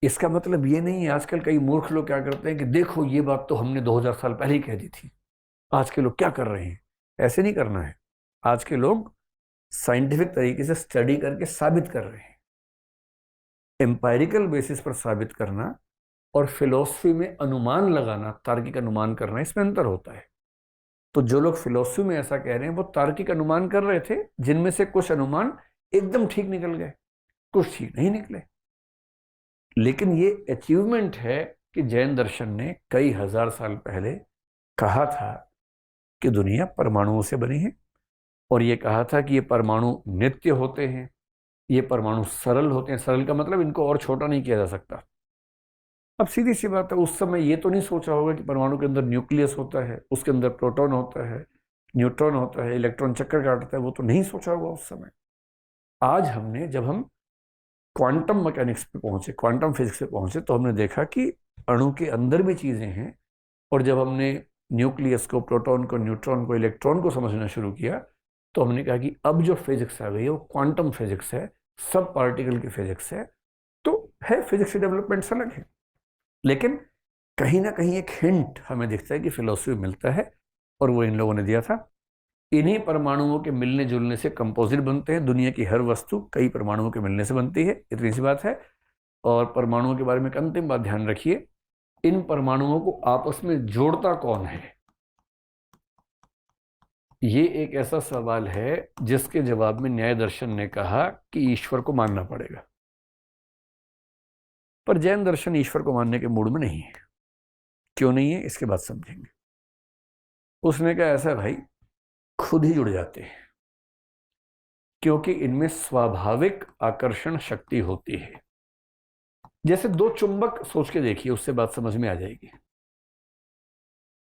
इसका मतलब ये नहीं है, आजकल कई मूर्ख लोग क्या करते हैं कि देखो ये बात तो हमने 2000 साल पहले ही कह दी थी, आज के लोग क्या कर रहे हैं। ऐसे नहीं करना है। आज के लोग साइंटिफिक तरीके से स्टडी करके साबित कर रहे हैं। एम्पायरिकल बेसिस पर साबित करना और फिलॉसफी में अनुमान लगाना, तार्किक अनुमान करना, इसमें अंतर होता है। तो जो लोग फिलॉसफी में ऐसा कह रहे हैं वो तार्किक अनुमान कर रहे थे, जिनमें से कुछ अनुमान एकदम ठीक निकल गए, कुछ ठीक नहीं निकले। लेकिन ये अचीवमेंट है कि जैन दर्शन ने कई हजार साल पहले कहा था कि दुनिया परमाणुओं से बनी है, और ये कहा था कि ये परमाणु नित्य होते हैं, ये परमाणु सरल होते हैं। सरल का मतलब इनको और छोटा नहीं किया जा सकता। अब सीधी सी बात है, उस समय ये तो नहीं सोचा होगा कि परमाणु के अंदर न्यूक्लियस होता है, उसके अंदर प्रोटॉन होता है, न्यूट्रॉन होता है, इलेक्ट्रॉन चक्कर काटता है, वो तो नहीं सोचा होगा उस समय। आज हमने, जब हम क्वांटम मैकेनिक्स पे पहुंचे, क्वांटम फिजिक्स पे पहुंचे, तो हमने देखा कि अणु के अंदर भी चीजें हैं। और जब हमने न्यूक्लियस को, प्रोटॉन को, न्यूट्रॉन को, इलेक्ट्रॉन को समझना शुरू किया, तो हमने कहा कि अब जो फिजिक्स आ गई है वो क्वांटम फिजिक्स है, सब पार्टिकल की फिजिक्स है। तो है, फिजिक्स के डेवलपमेंट्स अलग है, लेकिन कहीं ना कहीं एक हिंट हमें दिखता है कि फिलॉसफी मिलता है, और वो इन लोगों ने दिया था। इन्हीं परमाणुओं के मिलने जुलने से कंपोजिट बनते हैं। दुनिया की हर वस्तु कई परमाणुओं के मिलने से बनती है, इतनी सी बात है। और परमाणुओं के बारे में एक अंतिम बात ध्यान रखिए, इन परमाणुओं को आपस में जोड़ता कौन है? ये एक ऐसा सवाल है जिसके जवाब में न्याय दर्शन ने कहा कि ईश्वर को मानना पड़ेगा। पर जैन दर्शन ईश्वर को मानने के मूड में नहीं है। क्यों नहीं है, इसके बाद समझेंगे। उसने कहा ऐसा भाई, खुद ही जुड़ जाते हैं, क्योंकि इनमें स्वाभाविक आकर्षण शक्ति होती है। जैसे दो चुंबक सोच के देखिए, उससे बात समझ में आ जाएगी।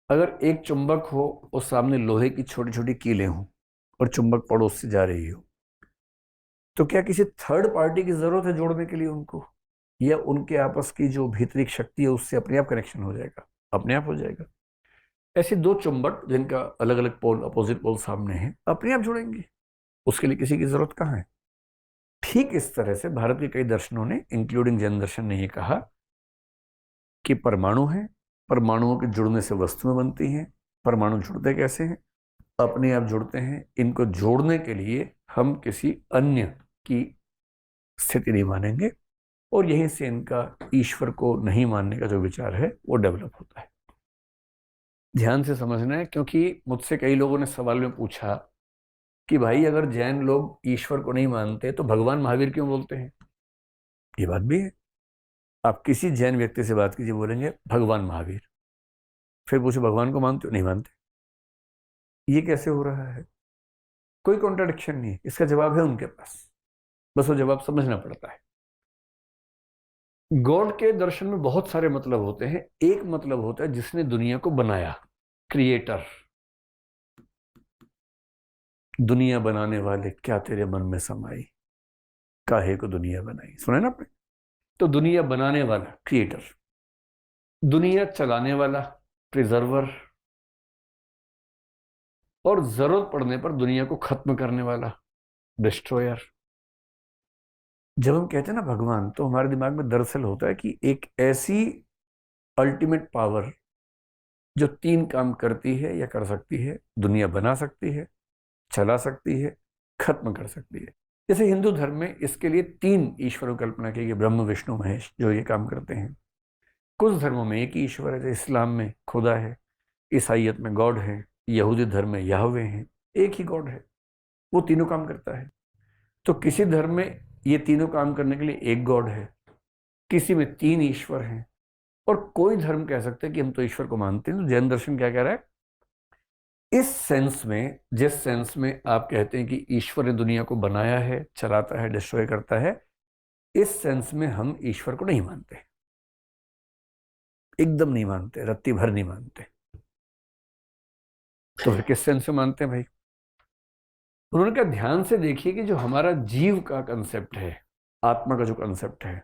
अगर एक चुंबक हो और सामने लोहे की छोटी छोटी कीलें हों और चुंबक पड़ोस से जा रही हो, तो क्या किसी थर्ड पार्टी की जरूरत है जोड़ने के लिए उनको, या उनके आपस की जो भीतरी शक्ति है उससे अपने आप कनेक्शन हो जाएगा, अपने आप हो जाएगा? ऐसे दो चुंबक जिनका अलग अलग पोल, अपोजिट पोल सामने हैं, अपने आप जुड़ेंगे, उसके लिए किसी की जरूरत कहाँ है? ठीक इस तरह से भारत के कई दर्शनों ने, इंक्लूडिंग जैन दर्शन ने, यह कहा कि परमाणु है, परमाणुओं के जुड़ने से वस्तुएं बनती हैं। परमाणु जुड़ते कैसे हैं? अपने आप जुड़ते हैं। इनको जोड़ने के लिए हम किसी अन्य की स्थिति नहीं मानेंगे, और यहीं से इनका ईश्वर को नहीं मानने का जो विचार है वो डेवलप होता है। ध्यान से समझना है, क्योंकि मुझसे कई लोगों ने सवाल में पूछा कि भाई अगर जैन लोग ईश्वर को नहीं मानते तो भगवान महावीर क्यों बोलते हैं? ये बात भी है। आप किसी जैन व्यक्ति से बात कीजिए, बोलेंगे भगवान महावीर। फिर पूछो भगवान को मानते हो? नहीं मानते। ये कैसे हो रहा है? कोई कॉन्ट्राडिक्शन नहीं है, इसका जवाब है उनके पास, बस वो जवाब समझना पड़ता है। गॉड के दर्शन में बहुत सारे मतलब होते हैं। एक मतलब होता है जिसने दुनिया को बनाया, क्रिएटर। दुनिया बनाने वाले, क्या तेरे मन में समाई, काहे को दुनिया बनाई, सुना है ना आपने? तो दुनिया बनाने वाला, क्रिएटर। दुनिया चलाने वाला, प्रिजर्वर। और जरूरत पड़ने पर दुनिया को खत्म करने वाला, डिस्ट्रॉयर। जब हम कहते हैं ना भगवान, तो हमारे दिमाग में दरअसल होता है कि एक ऐसी अल्टीमेट पावर जो तीन काम करती है या कर सकती है। दुनिया बना सकती है, चला सकती है, खत्म कर सकती है। जैसे हिंदू धर्म में इसके लिए तीन ईश्वरों की कल्पना की गई, ब्रह्म विष्णु महेश, जो ये काम करते हैं। कुछ धर्मों में एक ही ईश्वर है, जैसे इस्लाम में खुदा है, ईसाइयत में गॉड है, यहूदी धर्म में याहवे हैं। एक ही गॉड है, वो तीनों काम करता है। तो किसी धर्म में ये तीनों काम करने के लिए एक गॉड है, किसी में तीन ईश्वर हैं, और कोई धर्म कह सकते हैं कि हम तो ईश्वर को मानते हैं। तो जैन दर्शन क्या कह रहा है? इस सेंस में, जिस सेंस में आप कहते हैं कि ईश्वर ने दुनिया को बनाया है, चलाता है, डिस्ट्रॉय करता है, इस सेंस में हम ईश्वर को नहीं मानते, एकदम नहीं मानते, रत्ती भर नहीं मानते। तो फिर किस सेंस में मानते हैं भाई? उन्होंने कहा ध्यान से देखिए कि जो हमारा जीव का कंसेप्ट है, आत्मा का जो कंसेप्ट है,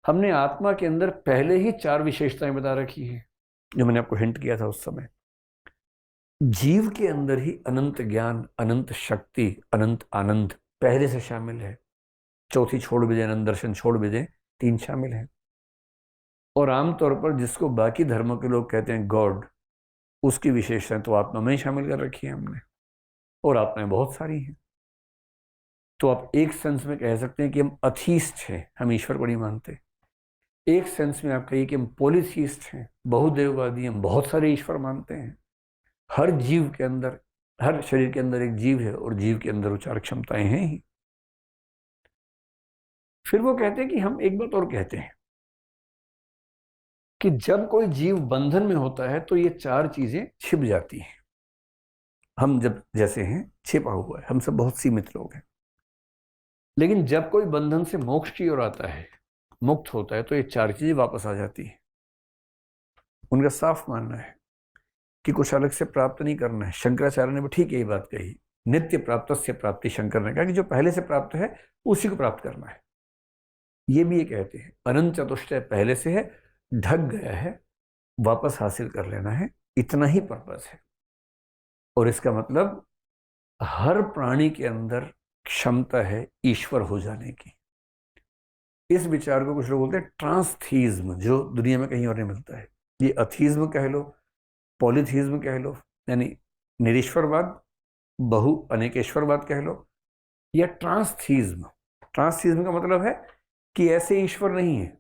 हमने आत्मा के अंदर पहले ही चार विशेषताएं बता रखी है, जो मैंने आपको हिंट किया था उस समय। जीव के अंदर ही अनंत ज्ञान, अनंत शक्ति, अनंत आनंद पहले से शामिल है। चौथी छोड़ भी दें, अनंत दर्शन छोड़ भी दें, तीन शामिल है। और आमतौर पर जिसको बाकी धर्मों के लोग कहते हैं गॉड, उसकी विशेषताएं तो आत्मा में ही शामिल कर रखी है हमने, और आत्माएं बहुत सारी हैं। तो आप एक सेंस में कह सकते हैं कि हम अथीस्ट हैं, हम ईश्वर को नहीं मानते। एक सेंस में आप कहिए कि हम पॉलीथीस्ट हैं, बहुदेववादी, हम बहुत सारे ईश्वर मानते हैं। हर जीव के अंदर, हर शरीर के अंदर एक जीव है, और जीव के अंदर वो चार क्षमताएं हैं ही। फिर वो कहते हैं कि हम एक बात और कहते हैं कि जब कोई जीव बंधन में होता है तो ये चार चीजें छिप जाती हैं। हम जब जैसे हैं, छिपा हुआ है, हम सब बहुत सीमित लोग हैं। लेकिन जब कोई बंधन से मोक्ष की ओर आता है, मुक्त होता है, तो ये चार चीजें वापस आ जाती है। उनका साफ मानना है कि कुछ अलग से प्राप्त नहीं करना है। शंकराचार्य ने भी ठीक यही बात कही, नित्य प्राप्त से प्राप्ति। शंकर ने कहा कि जो पहले से प्राप्त है उसी को प्राप्त करना है। ये भी ये कहते हैं अनंत चतुष्टय पहले से है, ढक गया है, वापस हासिल कर लेना है, इतना ही पर्पस है। और इसका मतलब हर प्राणी के अंदर क्षमता है ईश्वर हो जाने की। इस विचार को कुछ लोग बोलते हैं ट्रांसथीज्म, जो दुनिया में कहीं और नहीं मिलता है। ये अथीज्म कह लो, पॉलीथीज्म कह लो, यानी निरीश्वरवाद, बहु अनेकेश्वरवाद कह लो, या ट्रांसथीज्म। ट्रांसथीज्म का मतलब है कि ऐसे ईश्वर नहीं है